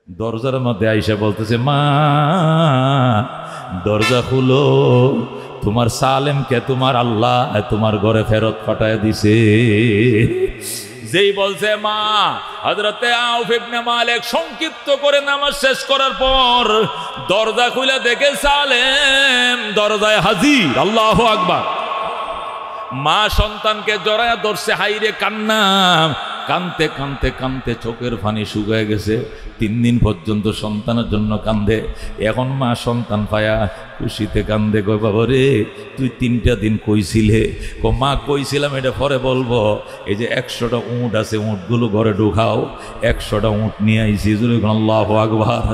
দরজার মধ্যে আইসা বলতেছে, মা দরজা খুলো, তোমার সালেমকে তোমার আল্লাহ তোমার ঘরে ফেরত পাঠায় দিছে। যেই বলছে মা, হযরতে আউফ ইবনে মালিক সংক্ষিপ্ত করে নামাজ শেষ করার পর দরজা খুলে দেখে সালেম দরজায় হাজির। আল্লাহু আকবার। মা সন্তানকে জড়ায়া ধরছে, হাইরে কান্না, কানতে কানতে কানতে চোখের পানি শুকিয়ে গেছে। 3 দিন পর্যন্ত সন্তানের জন্য কান্দে। এখন মা সন্তান পায়া খুশিতে কান্দে। কই বাবা রে, তুই 3টা দিন কইছিলে? মা কইছিলাম, এটা পরে বলবো। এই যে 100টা উট আছে, উটগুলো ঘরে ঢুকাও। 100টা উট নিয়ে আইছি। আল্লাহু আকবার।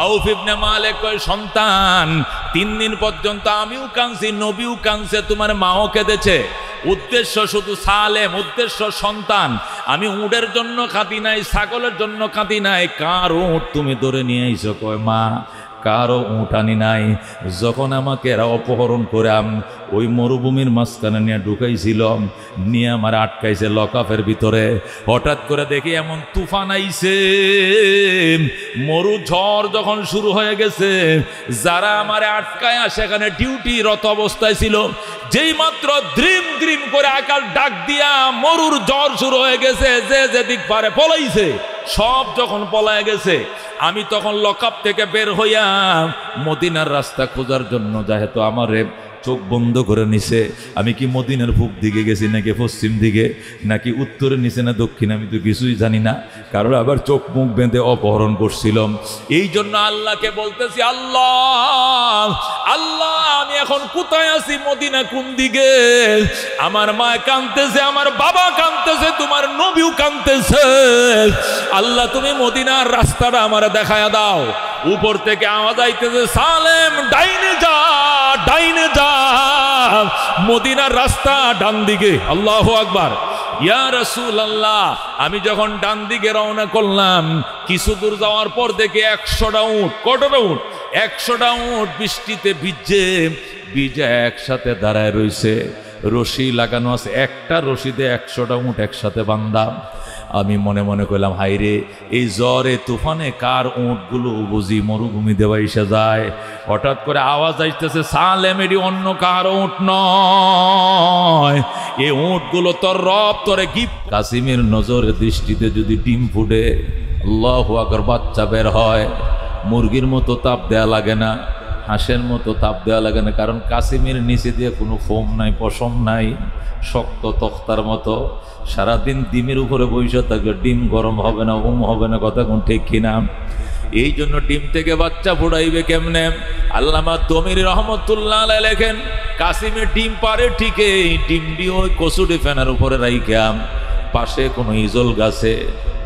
আউফ ইবনে মালিক কয়, সন্তান 3 দিন পর্যন্ত আমিও কাঁদছি, নবীও কাঁদছে, তোমার মাও কেঁদেছে। উদ্দেশ্য শুধু সালেম, উদ্দেশ্য সন্তান। আমি উটের জন্য কাঁদি নাই, ছাগলের জন্য কাঁদি নাই। কার উট তুমি ধরে নিয়ে আইছো? কয় মা কারো উট আনি নাই। যখন আমাকে এরা অপহরণ করে ওই মরুভূমির মাঝখানে নিয়ে ঢুকাইছিল, নিয়ে আমার আটকাইছে লকআপের ভিতরে। হঠাৎ করে দেখি এমন তুফান আইছে, মরু ঝড় যখন শুরু হয়ে গেছে, যারা আমার আটকায় সেখানে ডিউটিরত অবস্থায় ছিল, যেই মাত্র দ্রিম দ্রিম করে আকাশ ডাক দিয়া মরুর ঝড় শুরু হয়ে গেছে, যে যেদিক পারে পলাইছে। সব যখন পলায় গেছে, আমি তখন লকআপ থেকে বের হইয়া মদিনার রাস্তা খোঁজার জন্য, যেহেতু আমার চোখ বন্ধ করে নিছে, আমি কি মদিনার পূব দিকে গেছি নাকি পশ্চিম দিকে নাকি উত্তরে নিচে না দক্ষিণ, আমি তো কিছুই জানি না। কারণ আবার চোখ মুখ বেঁধে অপহরণ করছিলাম। এই জন্য আল্লাহকে বলতেছি, আল্লাহ আল্লাহ, আমি এখন কোথায় আছি? মদিনা কোন দিকে? আমার মা কাঁদতেছে, আমার বাবা কাঁদতেছে, তোমার নবীও কাঁদতেছে। আল্লাহ তুমি মদিনার রাস্তাটা আমার দেখায়া দাও। উপর থেকে আওয়াজ আইতেছে, সালেম ডাইনে যা, ডাইনে যা, মদিনার রাস্তা ডান দিকে। আল্লাহু আকবার। ইয়া রাসূলুল্লাহ, আমি যখন ডান দিকে রওনা করলাম, কিছু দূর যাওয়ার পর দেখি 100টা উট। কতটা উট? 100টা উট বৃষ্টিতে ভিজে একসাথে দাঁড়ায় রয়েছে। রশি লাগানো আছে, একটা রশিতে 100টা উট একসাথে বান্ধা। আমি মনে মনে কইলাম, হাইরে এই জ্বরে তুফানে কার উটগুলো বুঝি মরুভূমি দেওয়া এসে যায়। হঠাৎ করে আওয়াজ আসতেছে, সালেম এটি অন্য কার উট নয়, এই উটগুলো তোর রব তোরে গিফট। কাসিমের নজরে দৃষ্টিতে যদি ডিম ফুটে, আল্লাহু আকবার, বাচ্চা বের হয়, মুরগির মতো তাপ দেয়া লাগে না, হাঁসের মতো তাপ দেওয়া লাগে না। কারণ কাসিমের নিচে দিয়ে কোনো ফোম নাই, পশম নাই, শক্ত তক্তার মতো। সারাদিন ডিমের উপরে বসে থাকলে ডিম গরম হবে না, হবে না, কথা কোন ঠিক কিনা? এই জন্য ডিম থেকে বাচ্চা ফুটাইবে কেমনে? আল্লামা তমির রহমতুল্লাহ আলাইহি লেখেন, কাসিমের ডিম পারে ঠিকই, ডিমটি ওই কচুরি ফেনার উপরে রাইখাম, পাশে কোনো ইজল গাছে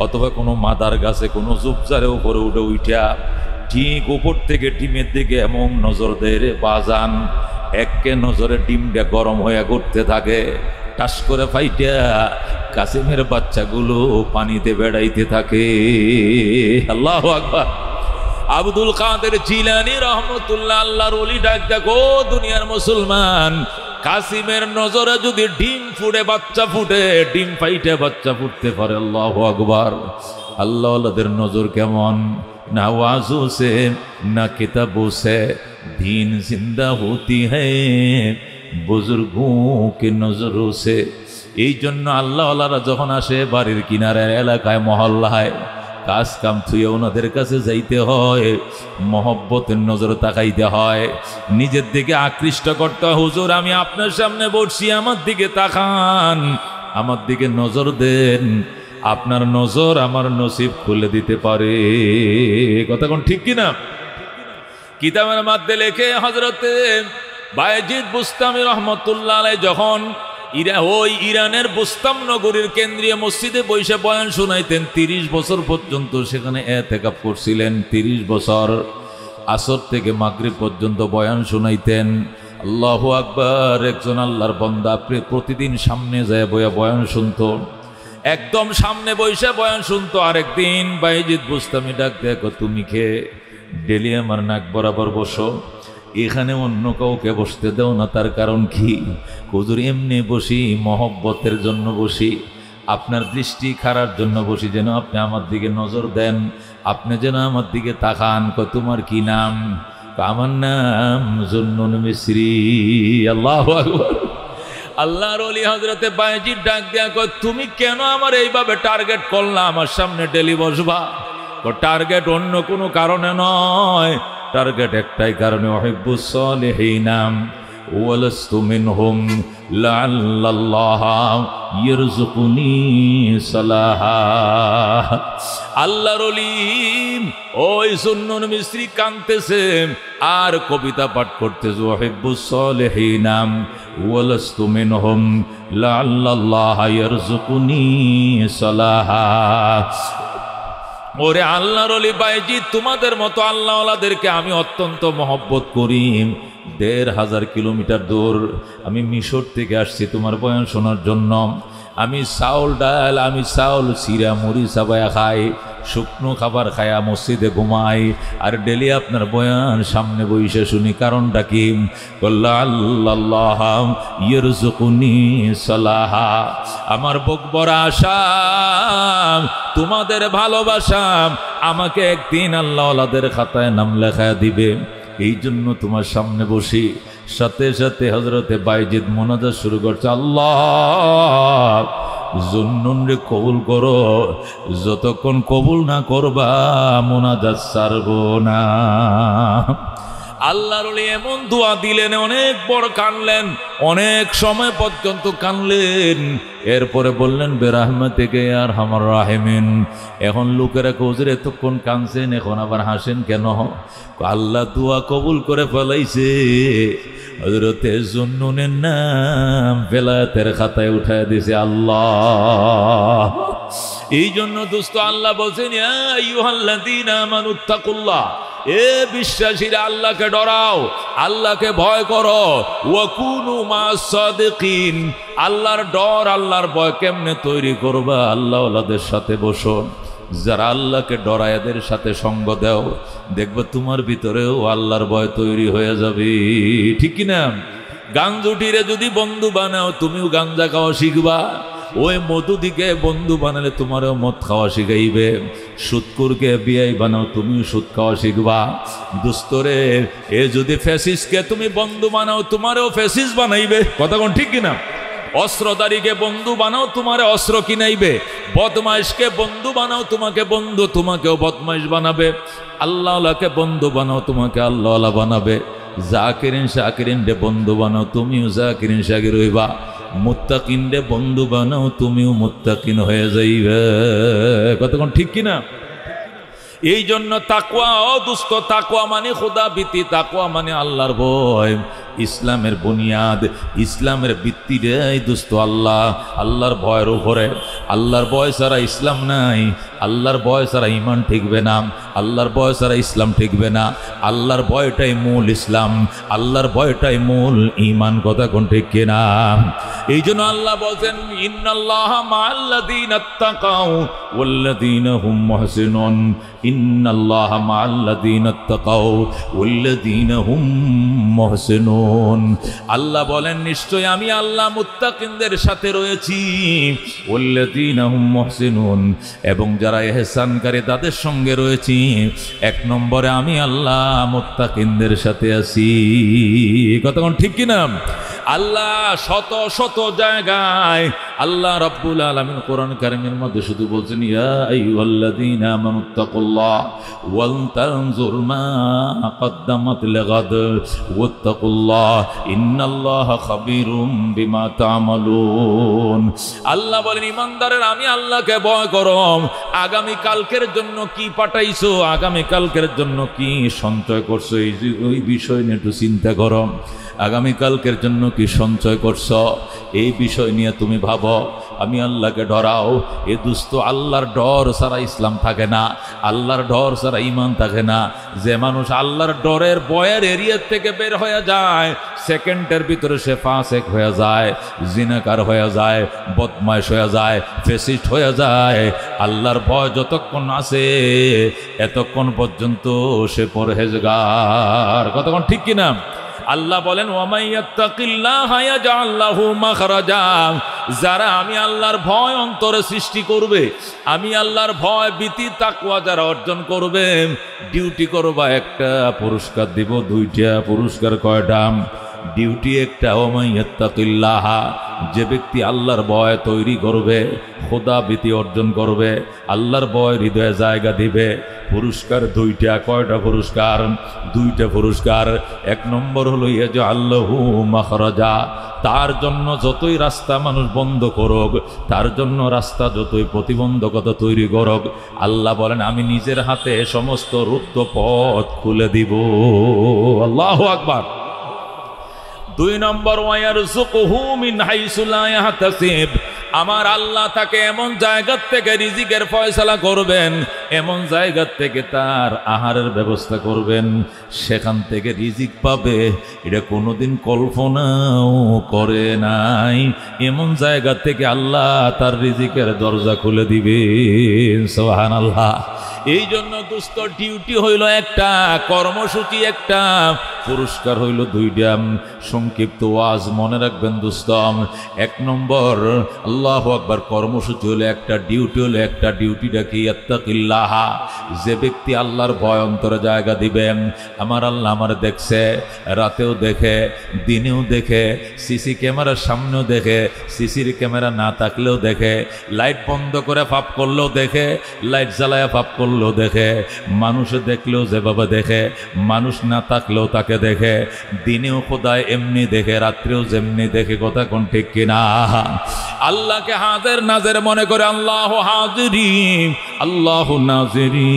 অথবা কোনো মাদার গাছে কোনো জুপজারে উপরে উঠা ঠিক উপর থেকে ডিমের দিকে এমন নজর দেয় রে বাজান, একে নজরে ডিমটা গরম হয়ে ঘুরতে থাকে। টাস করে ফাইটা কাসিমের বাচ্চাগুলো পানিতে বেড়াইতে থাকে। আল্লাহু আকবার। আব্দুল কাদের জিলানী রহমতুল্লাহ আল্লাহর ওলি ডাক দেখো, দুনিয়ার মুসলমান, কাসিমের নজরে যদি ডিম ফুটে বাচ্চা ফুটে, ডিম ফাইটে বাচ্চা ফুটতে পারে। আল্লাহু আকবার। আল্লাহ আল্লাহদের নজর কেমন? ना वाजों से ना किताबों से दीन जिंदा होती है बुजुर्गों के नजरों से। এই জন্য আল্লাহওয়ালারা যখন আসে বাড়ির কিনারের এলাকায়, মহল্লায়, কাজ কাম থুয়ে ওনাদের কাছে যাইতে হয়, মহব্বতের নজরে তাকাইতে হয়, নিজের দিকে আকৃষ্ট করতে হয়। হুজুর আমি আপনার সামনে বসছি, আমার দিকে তাকান, আমার দিকে নজর দেন, আপনার নজর আমার নসিব খুলে দিতে পারে। কথা কোন ঠিক কিনা? কিতাবের মধ্যে লেখে, হযরতে বায়েজিদ বুস্তামি রহমতুল্লাহ আলাইহি যখন ইরানের বুস্তাম নগরীর কেন্দ্রীয় মসজিদে বসে বয়ান শুনাইতেন, 30 বছর পর্যন্ত সেখানে এতেকাফ করছিলেন। 30 বছর আসর থেকে মাগরিব পর্যন্ত বয়ান শুনাইতেন। আল্লাহু আকবার। একজন আল্লাহর বান্দা প্রতিদিন সামনে যায় বয়ান শুনতো, একদম সামনে বসে বয়ান শুনতো। আরেকদিন বায়েজিদ বুস্তামি ডাক দেখো, তুমি খেয়ে ডেলি আমার নাক বরাবর বসো, এখানে অন্য কাউকে বসতে দাও না। তার কারণ কি? হুজুর এমনি বসি, মহব্বতের জন্য বসি, আপনার দৃষ্টি খাড়ার জন্য বসি, যেন আপনি আমার দিকে নজর দেন, আপনি যেন আমার দিকে তাকান, তোমার কি নাম? আমার নাম জুন্নুন মিসরি। আল্লাহু আকবার। আল্লাহর ওলি হযরতে বায়েজিদ ডাক দিয়া কয়, তুমি কেন আমার এইভাবে টার্গেট করলা? আমার সামনে ডেলি বসবা? টার্গেট অন্য কোনো কারণে নয়, টার্গেট একটাই কারণে, উহিব্বুস সালিহিনা ওয়ালাস্তু মিনহুম লাআল্লাল্লাহ ইয়ারযুকুনি সালাহা। আল্লাহর ওলি ওই জুন্নুন মিসরি কাঁদতেছে আর কবিতা পাঠ করতেছে, উহিব্বুস সালিহিনা ওয়ালাস্তু মিনহুম লাআল্লাল্লাহ ইয়ারযুকুনি সালাহা। ওরে আল্লাহর ওলি বায়েজিদ, তোমাদের মতো আল্লাহওয়ালাদেরকে আমি অত্যন্ত মহব্বত করি। ১,৫০০ কিলোমিটার দূর আমি মিশর থেকে আসছি তোমার বয়ান শোনার জন্য। আমি চাউল চিরা মুড়ি চাবায়া খাই, শুকনো খাবার খায়া মসজিদে ঘুমাই, আর ডেলি আপনার বয়ান সামনে বইসে শুনি। কারণটা কি? আল্লাহ ইয়ারযুকুনি সালাহা। আমার বুক বড় আশা, তোমাদের ভালোবাসা আমাকে একদিন আল্লাহওয়ালাদের খাতায় নাম লেখায় দিবে, এই জন্য তোমার সামনে বসি। সাথে সাথে হযরতে বায়েজিদ মোনাজাত শুরু করছে, আল্লাহ জুন্নুন রে কবুল করো, যতক্ষণ কবুল না করবা মোনাজাত ছাড়বো না। আল্লাহর ওলি এমন দোয়া দিলেন, অনেক বড় কানলেন, অনেক সময় পর্যন্ত কানলেন। এরপরে বললেন, বেরাহমাতিকা ইয়া আরহামার রাহিমিন। এখন লোকেরা কৌজের এতক্ষণ কানছেন, এখন আবার হাসেন কেন? আল্লাহ দোয়া কবুল করে ফেলাইছে, হযরতে জুন্নুনের নাম বেলায়েতের খাতায় উঠায় দিয়েছে আল্লাহ। এই জন্য দোস্ত আল্লাহ বলছেন, ইয়া আইয়ুহাল্লাযীনা আমানুত্তাকুল্লাহ, এ বিশ্বাসীরা আল্লাহকে ডরাও, আল্লাহকে ভয় করো। ওয়া কুনু মা'আস সাদিকিন, আল্লাহর ডর আল্লাহর ভয় কেমনে তৈরি করবা? আল্লাহওয়ালাদের সাথে বসো, যারা আল্লাহকে ডরায় এদের সাথে সঙ্গ দাও, দেখবে তোমার ভিতরেও আল্লাহর ভয় তৈরি হয়ে যাবে, ঠিক কিনা? গাঞ্জুটিরে যদি বন্ধু বানাও, তুমিও গাঞ্জা খাওয়া শিখবা। ওই মধুদিকে বন্ধু বানালে তোমারও মদ খাওয়া শিখাইবে। সুদকুরকে বিয়াই বানাও, তুমিও সুদ খাওয়া শিখবা। দুস্তরে এ যদি ফ্যাসিস্টকে তুমি বন্ধু বানাও, তোমারও ফ্যাসিস্ট বানাইবে, কথা কোন ঠিক কিনা? অস্ত্রধারীকে বন্ধু বানাও, তোমারে অস্ত্র কিনাইবে। বদমাইশকে বন্ধু বানাও, তোমাকেও বদমাইশ বানাবে। আল্লাহওয়ালাকে বন্ধু বানাও, তোমাকে আল্লাহওয়ালা বানাবে। জাকিরিন শাকিরিন রে বন্ধু বানাও, তুমিও জাকিরিন শাকির হইবা। মুত্তাকিন রে বন্ধু বানাও, তুমিও মুত্তাকিন হয়ে যাইবে, কতক্ষণ ঠিক কিনা? এই জন্য তাকওয়া, ও দুস্থ, তাকওয়া মানে খোদা ভীতি, তাকওয়া মানে আল্লাহর ভয়। ইসলামের বুনিয়াদ, ইসলামের ভিত্তি রে দুস্থ আল্লাহ, আল্লাহর ভয়ের উপরে। আল্লাহর ভয় ছাড়া ইসলাম নাই, আল্লাহর ভয় ছাড়া ইমান ঠিকবে না, আল্লাহর ভয় ছাড়া ইসলাম ঠিকবে না। আল্লাহর ভয়টাই মূল ইসলাম, আল্লাহর ভয়টাই মূল ইমান, কথা কোন ঠিক কিনা? এই জন্য আল্লাহ বলছেন, ইন্নাল্লাহা মা'আল্লাযীনা ইত্তাকাউ ওয়াল্লাযীনা হুম মুহসিনুন। ইন্নাল্লাহা মা'আল্লাযীনা ইত্তাকাউ ওয়াল্লাযীনা হুম মুহসিনুন। আল্লাহ বলেন, নিশ্চয় আমি আল্লাহ মুত্তাকিনদের সাথে রয়েছি। ওয়াল্লাযীনা হুম মুহসিনুন, এবং যারা ইহসানকারী তাদের সঙ্গে রয়েছি। এক নম্বরে আমি আল্লাহ মুত্তাকিনদের সাথে আছি, কতক্ষণ ঠিক কিনা? আল্লাহ শত শত জায়গায় আল্লাহ রাব্বুল আলামিন কোরআন কারীমের মধ্যে শুধু বলছেন, ইয়া আইয়ুহাল্লাযীনা আমানুত্তাকুল্লাহ ওয়াল তানজুর মা কদ্দামাত লিগাদ ওয়াত্তাকুল্লাহ ইন্নাল্লাহা খাবীরুম বিমা তা'মালুন। আল্লাহ বলেন, ইমানদারের আমি আল্লাহকে ভয় করো। আগামী কালকের জন্য কি পাঠাইছো, আগামী কালকের জন্য কি সঞ্চয় করছো, এই বিষয় নিয়ে একটু চিন্তা করো। আগামী কালকের জন্য কি সঞ্চয় করছো, এই বিষয় নিয়ে তুমি ভাবো। আমি আল্লাহকে ডরাও। এ দুস্থ, আল্লাহর ডর ছাড়া ইসলাম থাকে না, আল্লাহর ডর ছাড়া ইমান থাকে না। যে মানুষ আল্লাহর ডরের ভয়ের এরিয়ার থেকে বের হয়ে যায়, সেকেন্ডের ভিতরে সে ফাসেক হয়ে যায়, জিনাকার হয়ে যায়, বদমাইশ হয়ে যায়, ফ্যাসিস্ট হয়ে যায়। আল্লাহর ভয় যতক্ষণ আছে এতক্ষণ পর্যন্ত সে পরহেজগার, কতক্ষণ ঠিক কিনা? আল্লাহ বলেন, ওয়া মান ইয়াত্তাকিল্লাহা ইয়াজআল লাহু মাখরাজা। যারা আমি আল্লাহর ভয় অন্তরে সৃষ্টি করবে, আমি আল্লাহর ভয় ভীতি তাকওয়া যারা অর্জন করবে, ডিউটি করবা একটা, পুরস্কার দিব দুইটা। পুরস্কার কয়টা? ডিউটি একটা, ওমাইয়াত্তাকিল্লাহ, যে ব্যক্তি আল্লাহর ভয় তৈরি করবে, খোদা ভীতি অর্জন করবে, আল্লাহর ভয় হৃদয়ে জায়গা দিবে, পুরস্কার দুইটা। কয়টা পুরস্কার? দুইটা পুরস্কার। এক নম্বর হলো ইয়াজআল্লাহু মাখরাজা, তার জন্য যতই রাস্তা মানুষ বন্ধ করুক, তার জন্য রাস্তা যতই প্রতিবন্ধকতা তৈরি করুক, আল্লাহ বলেন আমি নিজের হাতে সমস্ত রুদ্ধ পথ খুলে দিব। আল্লাহু আকবার। দুই নম্বর, ওয়ায়ারযুকুহু মিন হাইসু লা ইয়াহতাসিব, আমার আল্লাহ তাকে এমন জায়গা থেকে রিজিকের ফয়সালা করবেন, এমন জায়গা থেকে তার আহারের ব্যবস্থা করবেন, সেখান থেকে রিজিক পাবে এটা কোনোদিন কল্পনাও করে নাই। এমন জায়গা থেকে আল্লাহ তার রিজিকের দরজা খুলে দিবেন। সুবহানাল্লাহ। এই জন্য দোস্ত, ডিউটি হইল একটা, কর্মসূচি একটা, পুরস্কার হইল দুইটা। সংক্ষিপ্ত ওয়াজ মনে রাখবেন দোস্ত। এক নম্বর, আল্লাহু আকবার, কর্মসূচি হলো একটা, ডিউটি হলো একটা। ডিউটিটা কি? ইত্তাকিল্লাহ, যে ব্যক্তি আল্লাহর ভয় অন্তরে জায়গা দিবেন, আমার আল্লাহ আমার দেখছে, রাতেও দেখে, দিনেও দেখে, সিসি ক্যামেরার সামনেও দেখে, সিসির ক্যামেরা না থাকলেও দেখে, লাইট বন্ধ করে পাপ করলেও দেখে, লাইট জ্বালায়া পাপ করলেও দেখে, মানুষ দেখলেও যেভাবে দেখে, মানুষ না থাকলেও তাকে দেখে, দিনেও খোদায় এমনি দেখে, রাত্রেও যেমনি দেখে। কথা কোন ঠিক কিনা? আল্লাহকে হাজির নাজির মনে করে, আল্লাহু হাজিরি, আল্লাহু নাজিরি,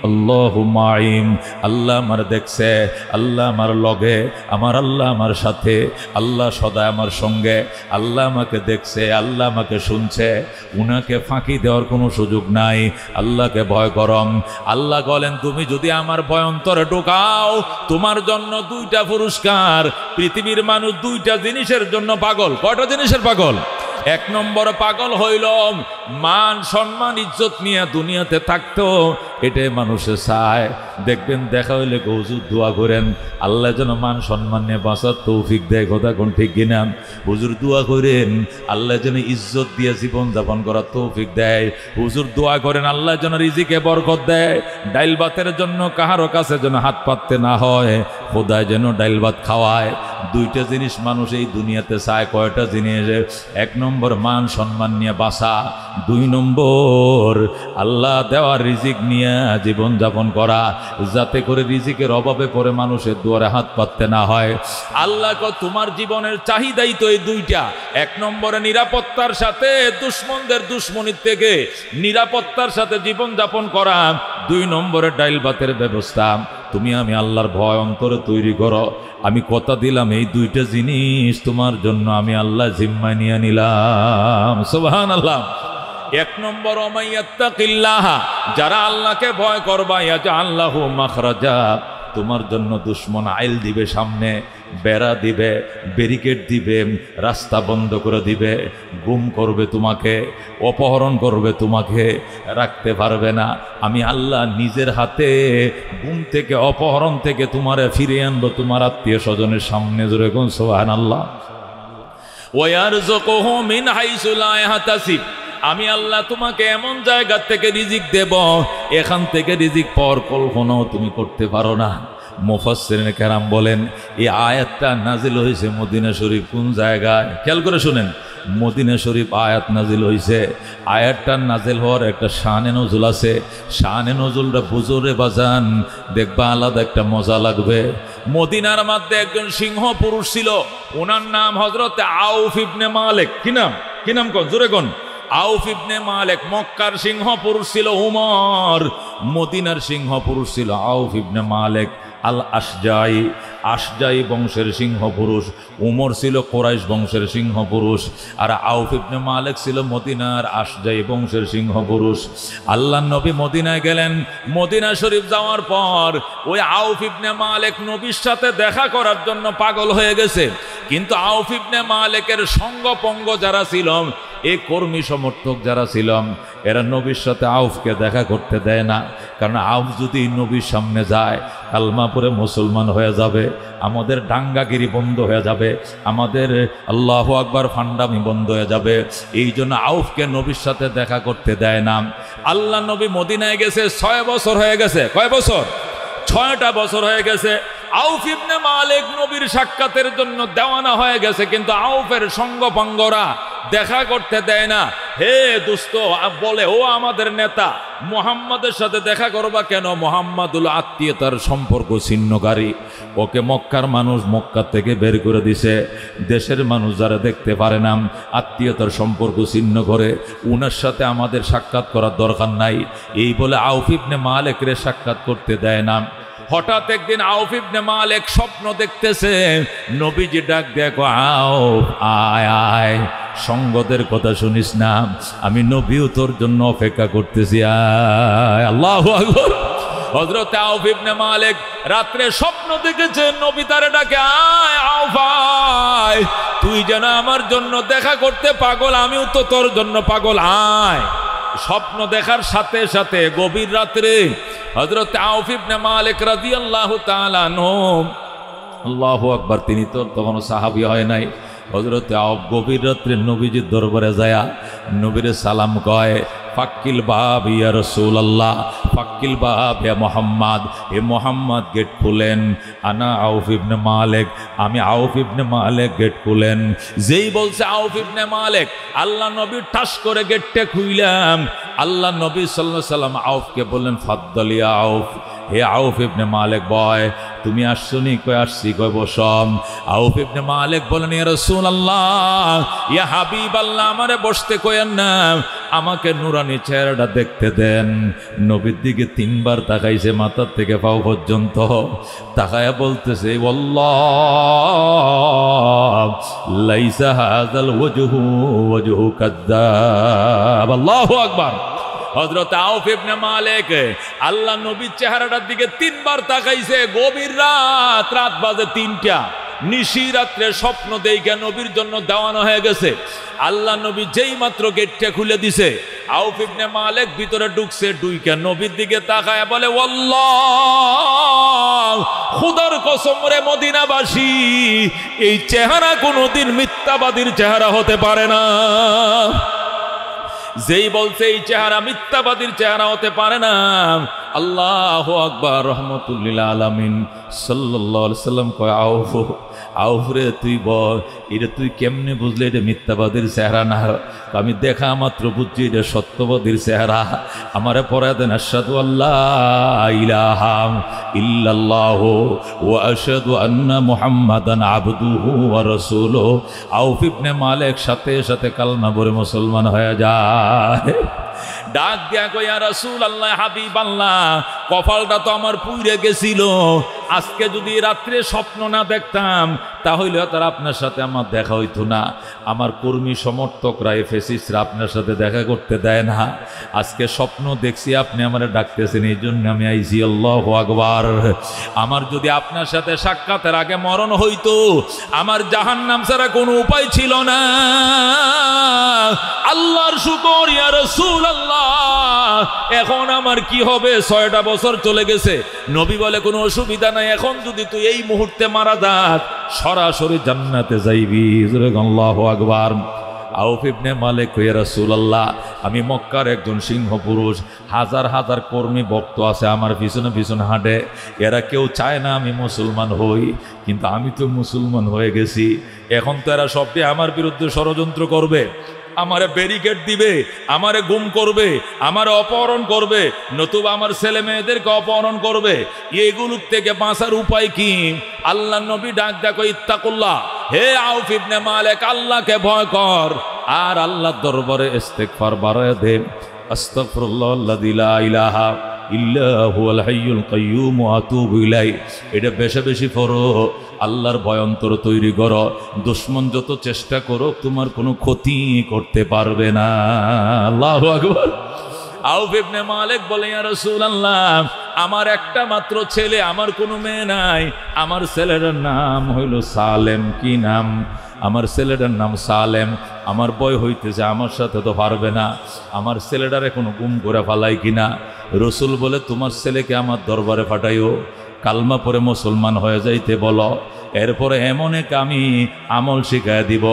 আল্লাহু মাইম, আল্লাহ আমার দেখছে, আল্লাহ আমার লগে, আমার আল্লাহ আমার সাথে, আল্লাহ সদা আমার সঙ্গে, আল্লাহ আমাকে দেখছে, আল্লাহ আমাকে শুনছে, উনাকে ফাঁকি দেওয়ার কোনো সুযোগ নাই। আল্লাহকে ভয় করম। আল্লাহ বলেন তুমি যদি আমার ভয় অন্তরে ঢোকাও, তোমার জন্য দুইটা পুরস্কার। পৃথিবীর মানুষ দুইটা জিনিসের জন্য পাগল। কয়টা জিনিসের পাগল? এক নম্বর পাগল হইল মান সম্মান ইজ্জত নিয়ে দুনিয়াতে থাকতো, এটাই মানুষে চায়। দেখবেন দেখা হইলে হুজুর দোয়া করেন আল্লাহ যেন মান সম্মান নিয়ে বাঁচার তৌফিক দেয়। কথা কোন ঠিক কিনা? হুজুর দোয়া করেন আল্লাহ যেন ইজ্জত দিয়ে জীবন যাপন করার তৌফিক দেয়। হুজুর দোয়া করেন আল্লাহ যেন রিজিকে বরকত দেয়। ডাইল ভাতের জন্য কাহারো কাছে যেন হাত পাততে না হয়, খোদায় যেন ডাইল ভাত খাওয়ায়। দুইটা জিনিস মানুষ এই দুনিয়াতে চায়। কয়টা জিনিস? এক নম্বর মান সম্মান নিয়ে বাঁচা, দুই নম্বর আল্লাহ দেওয়ার রিজিক নিয়ে জীবন যাপন করা, যাতে করে রিজিকের অভাবে পড়ে মানুষের দুয়ারে হাত পাততে না হয়। আল্লাহ তোমার জীবনের চাহিদাই তো এই দুইটা। এক নম্বরে নিরাপত্তার সাথে দুশ্মনদের দুশ্মনির থেকে নিরাপত্তার সাথে জীবন যাপন করা, দুই নম্বরে ডাইল ভাতের ব্যবস্থা। তুমি আমি আল্লাহর ভয় অন্তরে তৈরি করো। আমি কথা দিলাম এই দুইটা জিনিস তোমার জন্য আমি আল্লাহ জিম্মায় নিয়ে নিলাম। সুবহানাল্লাহ। এক নম্বর, ওমাইয়াত্তাকিল্লাহ, যারা আল্লাহকে ভয় করবা, ইয়াজআল্লাহু মাখরাজা, তোমার জন্য দুশ্মন আইল দিবে, সামনে বেড়া দিবে, ব্যারিকেড দিবে, রাস্তা বন্ধ করে দিবে, গুম করবে তোমাকে, অপহরণ করবে তোমাকে, রাখতে পারবে না। আমি আল্লাহ নিজের হাতে গুম থেকে অপহরণ থেকে তোমারে ফিরিয়ে আনবো তোমার আত্মীয় স্বজনের সামনে। জোরে কোন সুবহানাল্লাহ। ওয়ায়ারযুকুহু মিন হাইসু লা ইয়াহতাসিব, আমি আল্লাহ তোমাকে এমন জায়গা থেকে রিজিক দেব, এখান থেকে রিজিক পাওয়ার কল্পনাও তুমি করতে পারো না। মুফাসসিরিন কেরাম বলেন এই আয়াতটা নাজিল হয়েছে মদিনা শরীফ কোন জায়গায়? খেয়াল করে শুনেন। মদিনা শরীফ আয়াত নাজিল হয়েছে। আয়াতটার নাজিল হওয়ার একটা শানে নজুল আছে। শানে নজুলটা বুজুরে বাজান, দেখবা আলাদা একটা মজা লাগবে। মদিনার মধ্যে একজন সিংহ পুরুষ ছিল, ওনার নাম হযরত আউফ ইবনে মালিক। কি নাম? কি নাম? কোন জোরে কোন? আউফ ইবনে মালিক। মক্কার সিংহ পুরুষ ছিল উমর, মদিনার সিংহ পুরুষ ছিল আউফ ইবনে মালিক আল আশজাই। আশজাই বংশের সিংহ পুরুষ। উমর ছিল কুরাইশ বংশের সিংহ পুরুষ, আর আউফ ইবনে মালিক ছিল মদিনার আশজাই বংশের সিংহ পুরুষ। আল্লাহর নবী মদিনায় গেলেন। মদিনা শরীফ যাওয়ার পর ওই আউফ ইবনে মালিক নবীর সাথে দেখা করার জন্য পাগল হয়ে গেছে। কিন্তু আউফ ইবনে মালিকের সঙ্গপঙ্গ যারা ছিল, এই কর্মী সমর্থক যারা ছিলাম, এরা নবীর সাথে আউফকে দেখা করতে দেয় না। কারণ আউফ যদি নবীর সামনে যায় কালমা পড়ে মুসলমান হয়ে যাবে, আমাদের ডাঙ্গাগিরি বন্ধ হয়ে যাবে, আমাদের আল্লাহু আকবার ফান্ডামি বন্ধ হয়ে যাবে। এই জন্য আউফকে নবীর সাথে দেখা করতে দেয় না। আল্লাহ নবী মদিনায় গেছে 6 বছর হয়ে গেছে। কয় বছর? 6টা বছর হয়ে গেছে। আউফ ইবনে মালিক নবীর সাক্ষাতের জন্য দেওয়ানা হয়ে গেছে, কিন্তু আউফের সঙ্গপাঙ্গরা দেখা করতে দেয় না। হে দোস্ত, বলে ও আমাদের নেতা, মুহাম্মাদের সাথে দেখা করবা কেন? মুহাম্মাদুল আত্মীয়তার সম্পর্ক ছিন্নকারী, ওকে মক্কার মানুষ মক্কা থেকে বের করে দিছে। দেশের মানুষ যারা দেখতে পারে না, আত্মীয়তার সম্পর্ক ছিন্ন করে, উনার সাথে আমাদের সাক্ষাৎ করার দরকার নাই, এই বলে আউফ ইবনে মালিকরে সাক্ষাৎ করতে দেয় না। হঠাৎ একদিন আউফ ইবনে মালিক স্বপ্ন দেখতেছে, নবীজি ডাক দেখো, আউফ আয় আয়, সঙ্গদের কথা শুনিস না, আমি নবীও তোর জন্য অপেক্ষা করতেছি, আয়। আল্লাহু আকবার। হযরত আউফ ইবনে মালিক রাত্রে স্বপ্ন দেখেছে, নবী তারে ডাকে, আয় আউফ আয়, তুই যেন আমার জন্য দেখা করতে পাগল, আমিও তো তোর জন্য পাগল, আয়। স্বপ্ন দেখার সাথে সাথে গভীর রাত্রে হযরত আউফ ইবনে মালিক রাদিয়াল্লাহু তাআলা আনহু, আল্লাহু আকবার, তিনি তো তখনও সাহাবী হয় নাই। হযরত আউফ গভীর রাত্রে নবীজির দরবারে যায়, নবীরে সালাম কয়, ফাক্কিল বাব ইয়া রাসূলুল্লাহ, ফাক্কিল বাব ইয়া মুহাম্মদ, হে মুহাম্মদ গেট খুলেন, আনা আউফ ইবনে মালিক, আমি আউফ ইবনে মালিক, গেট খুলেন। যেই বলছে আউফ ইবনে মালিক, আল্লাহ নবী ঠাস করে গেটটা খুইলাম। আল্লাহ নবী সাল্লাল্লাহু আলাইহি সাল্লাম আউফকে বললেন, ফাদ্দাল ইয়া আউফ, হে আউফ ইবনে মালিক বয়, তুমি আসছো নি? কই আসছি। কই বসম। আউফ ইবনে মালিক বলেন, ইয়া রাসূলুল্লাহ, ইয়া হাবিবাল্লাহ, আমারে বসতে কইেন না, আমাকে নুরানি চেহারাটা দেখতে দেন। নবীর দিকে 3 বার তাকাইছে, মাথার থেকে পাও পর্যন্ত তাকায়া বলতেছে, ওয়াল্লাহ লাইসা হাযাল ওয়াজহু ওয়াজহু কাযযাব। আল্লাহু আকবার। হযরত আউফ ইবনে মালিক আল্লাহ নবীর চেহারাটার দিকে 3 বার তাকাইছে। গভীর রাত, রাত বাজে 3টা, নিশি রাত্রে স্বপ্ন দেইখা নবীর জন্য দেওয়ানো হয়ে গেছে। আল্লাহ নবী যেই মাত্র গেটটা খুলে দিছে, আউফ ইবনে মালিক ভিতরে ঢুকছে, ঢুইকা নবীর দিকে তাকায় বলে, আল্লাহ খুদার কসম রে মদিনাবাসী, এই চেহারা কোনোদিন মিথ্যাবাদীর চেহারা হতে পারে না। যেই বলছে এই চেহারা মিথ্যাবাদীর চেহারা হতে পারে না, আল্লাহু আকবার, রহমতুল্লিল আলামিন সাল্লাল্লাহু আলাইহি সাল্লাম কয়, আউফ, আউফ রে তুই বল, এটা তুই কেমনে বুঝলে এটা মিথ্যাবাদীর চেহারা না? আমি দেখা মাত্র বুঝছি এটা সত্যবাদীর চেহারা। আমারে পড়ায় দেন, আশহাদু আল্লাহ ইলাহা ইল্লাল্লাহু ওয়া আশহাদু আন্না মুহাম্মাদান আবদুহু ওয়া রাসূলুহু। আউফ ইবনে মালিক সাথে সাথে কালমা পড়ে মুসলমান হয়ে যায়। ডাক দিয়া কই, ইয়া রাসূলুল্লাহ, হাবিবাল্লাহ, কপালটা তো আমার পুইরে গেছিল, আজকে যদি রাত্রে স্বপ্ন না দেখতাম তাহলে তারা আপনার সাথে আমার দেখা হইতো না। আমার কর্মী সমর্থকরা, ফেসিস্টরা আপনার সাথে দেখা করতে দেয় না। আজকে স্বপ্ন দেখছি, আপনি আমার ডাকতেছেন, এই জন্য আমি আইছি। আল্লাহু আকবার। আমার যদি আপনার সাথে সাক্ষাতের আগে মরণ হইতো, আমার জাহান্নাম ছাড়া কোনো উপায় ছিল না। আল্লাহর শুকর ইয়া রাসূলুল্লাহ, এখন আমার কি হবে? 6টা বছর চলে গেছে। নবী বলে, কোনো অসুবিধা নাই, এখন যদি তুই এই মুহূর্তে মারা যাস সরাসরি জান্নাতে যাইবি। আল্লাহু আকবার। আউফ ইবনে মালিক, ইয়া রাসূলুল্লাহ, আমি মক্কার একজন সিংহ পুরুষ, হাজার হাজার কর্মী ভক্ত আছে আমার পিছনে পিছনে হাঁটে, এরা কেউ চায় না আমি মুসলমান হই, কিন্তু আমি তো মুসলমান হয়ে গেছি। এখন তো এরা সবটি আমার বিরুদ্ধে ষড়যন্ত্র করবে, আমারে ব্যারিকেড দিবে, আমারে গুম করবে, আমারে অপহরণ করবে, নতুবা আমার ছেলে মেয়েদেরকে অপহরণ করবে। এগুলোর থেকে বাঁচার উপায় কি? আল্লাহ নবী ডাক দেখো, ইত্তাকুল্লাহ, হে আউফ ইবনে মালিক, আল্লাহকে ভয় কর, আর আল্লাহর দরবারে ইস্তিগফার বাড়ায় দে। আস্তাগফিরুল্লাহাল্লাযী লা ইলাহা ইল্লা হুয়াল হাইয়ুল কাইয়্যুম ওয়া আতুবু ইলাইহি। এটা বেশি বেশি পড়ো, আল্লাহর ভয়ন্তর তৈরি করো। দুশমন যত চেষ্টা করো তোমার কোনো ক্ষতি করতে পারবে না। আল্লাহু আকবার। আউফ ইবনে মালিক বলে, ইয়া রাসূলুল্লাহ, আমার একটা মাত্র ছেলে, আমার কোনো মেয়ে নাই, আমার ছেলের নাম হইল সালেম। কি নাম? আমার ছেলেটার নাম সালেম, আমার বয় হইতেছে, আমার সাথে তো পারবে না, আমার ছেলেটারে কোনো গুম করে ফালাই কিনা। রসুল বলে তোমার ছেলেকে আমার দরবারে পাঠাইও, কালমা পরে মুসলমান হয়ে যাইতে বলো, এরপরে এমন এক আমি আমল শিখায় দিব,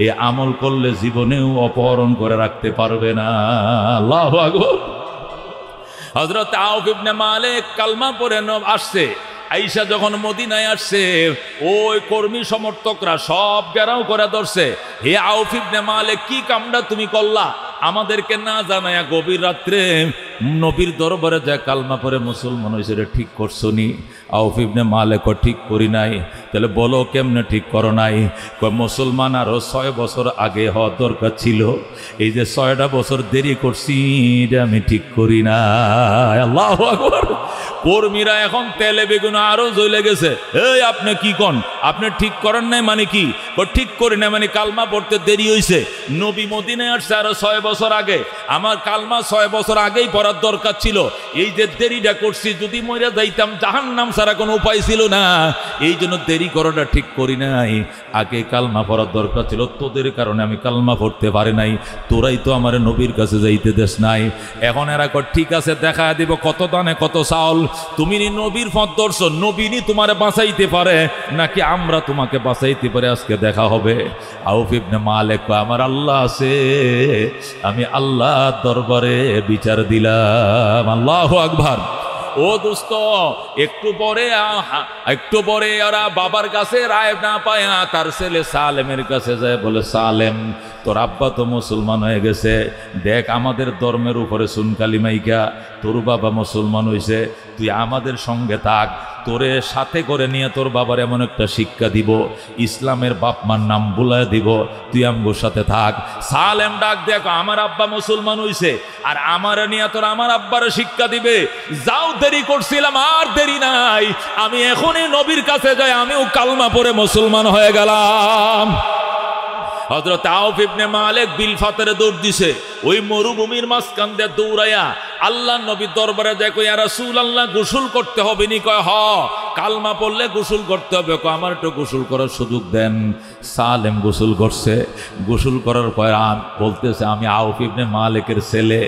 এই আমল করলে জীবনেও অপহরণ করে রাখতে পারবে না। আল্লাহু আকবার। হযরত আউফ ইবনে মালিক কালমা পরে আসছে। আয়েশা যখন মদিনায় আসছে, ওই কর্মী সমর্থকরা সব ঘেরাও করে ধরছে, হে আউফ ইবনে মালিক কি কামটা তুমি করলা, আমাদেরকে না জানায়া গভীর রাত্রে নবীর দরবারে যা কালমা পরে মুসলমান হয়েছে, এটা ঠিক করছো নি? আউফ ইবনে মালিক ঠিক করি নাই। তাহলে বলো কেমনে ঠিক করো নাই? মুসলমান আরো 6 বছর আগে হওয়া দরকার ছিল, এই যে 6টা বছর দেরি করছি, এটা আমি ঠিক করি না। আল্লাহু আকবার। কর্মীরা এখন তেলে বেগুনে আরো জ্বলে গেছে। এই আপনি কি কন, আপনি ঠিক করেন নাই মানে কি? ঠিক করি না মানে কালমা পড়তে দেরি হয়েছে। নবী মদিনায় আসছে আরো 6 বছর আগে, আমার কালমা 6 বছর আগেই পড়ার দরকার ছিল, এই যে দেরিটা করছি, যদি মরে যাইতাম জাহান্নাম ছাড়া কোনো উপায় ছিল না, এই জন্য দেরি করাটা ঠিক করি নাই, আগে কালমা পড়ার দরকার ছিল, তোদের কারণে আমি কালমা পড়তে পারি নাই, তোরাই তো আমার নবীর কাছে যাইতে দেশ নাই। এখন এরা ঠিক আছে, দেখা দিব কত দানে কত চাউল, তুমি নবীর পথ ধরছো, নবীনি তোমারে বাঁচাইতে পারে নাকি আমরা তোমাকে বাঁচাইতে পারে, আজকে দেখা হবে। আউফ ইবনে মালিক, আমার আল্লাহ আছে, আমি আল্লাহ দরবারে বিচার দিলাম। আল্লাহু আকবার। ও দোস্ত, একটু পরে ওরা বাবার কাছে রায় না পায়, তার ছেলে সালেমের কাছে যায়, বলে সালেম তোর আব্বা তো মুসলমান হয়ে গেছে, দেখ আমাদের ধর্মের উপরে সুন কালিমাইকা, তোর বাবা মুসলমান হয়েছে, তুই আমাদের সঙ্গে থাক, তোরে সাথে করে নিয়ে তোর বাবার এমন একটা শিক্ষা দিব, ইসলামের বাপ মার নাম বুলায় দিব, তুই আমগোর সাথে থাক। সালেম ডাক দেখো, আমার আব্বা মুসলমান হইছে, আর আমার নিয়ে তোর আমার আব্বারে শিক্ষা দিবে, যাও, দেরি করছিলাম, আর দেরি নাই, আমি এখনই নবীর কাছে যাই, আমিও কালমা পড়ে মুসলমান হয়ে গেলাম। হযরত আউফ ইবনে মালিক বিল ফাতরে দৌড় দিছে, ওই মরুভূমির মাঝখান দিয়ে দৌড়াইয়া আল্লাহ নবীর দরবারে যায়, কই ইয়া রাসূলুল্লাহ গোসল করতে হবে নি? কয় হ, কালমা পড়লে গোসল করতে হবে। কয় আমার একটু গোসল করার সুযোগ দেন। সালেম গোসল করছে, গোসল করার পর বলতেছে, আমি আউফ ইবনে মালিকের ছেলে,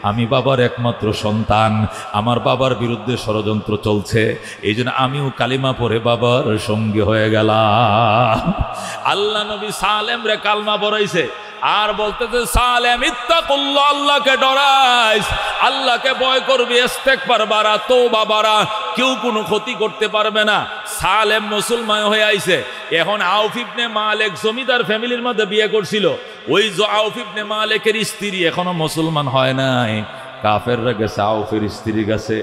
আমি বাবার একমাত্র সন্তান, আমার বাবার বিরুদ্ধে ষড়যন্ত্র চলছে, এই জন্য আমিও কালিমা পড়ে বাবার সঙ্গী হয়ে গেলাম। আল্লাহ নবী সালেম রে কালমা পড়াইছে, আর বলতেছে সালেম ইত্তাকুল্লাহ, আল্লাহকে ডরাইস, আল্লাহকে ভয় করবি, ইস্তেগফার বাড়া, তওবা বাড়া, কেউ কোনো ক্ষতি করতে পারবে না। সালেম মুসলমান হয়ে আইছে। এখন আউফ ইবনে মালিক জমিদার ফ্যামিলির মধ্যে বিয়ে করছিল, ওই আউফ ইবনে মালিকের স্ত্রী এখনো মুসলমান হয় নাই। কাফেররা গেছে আউফের স্ত্রী গেছে,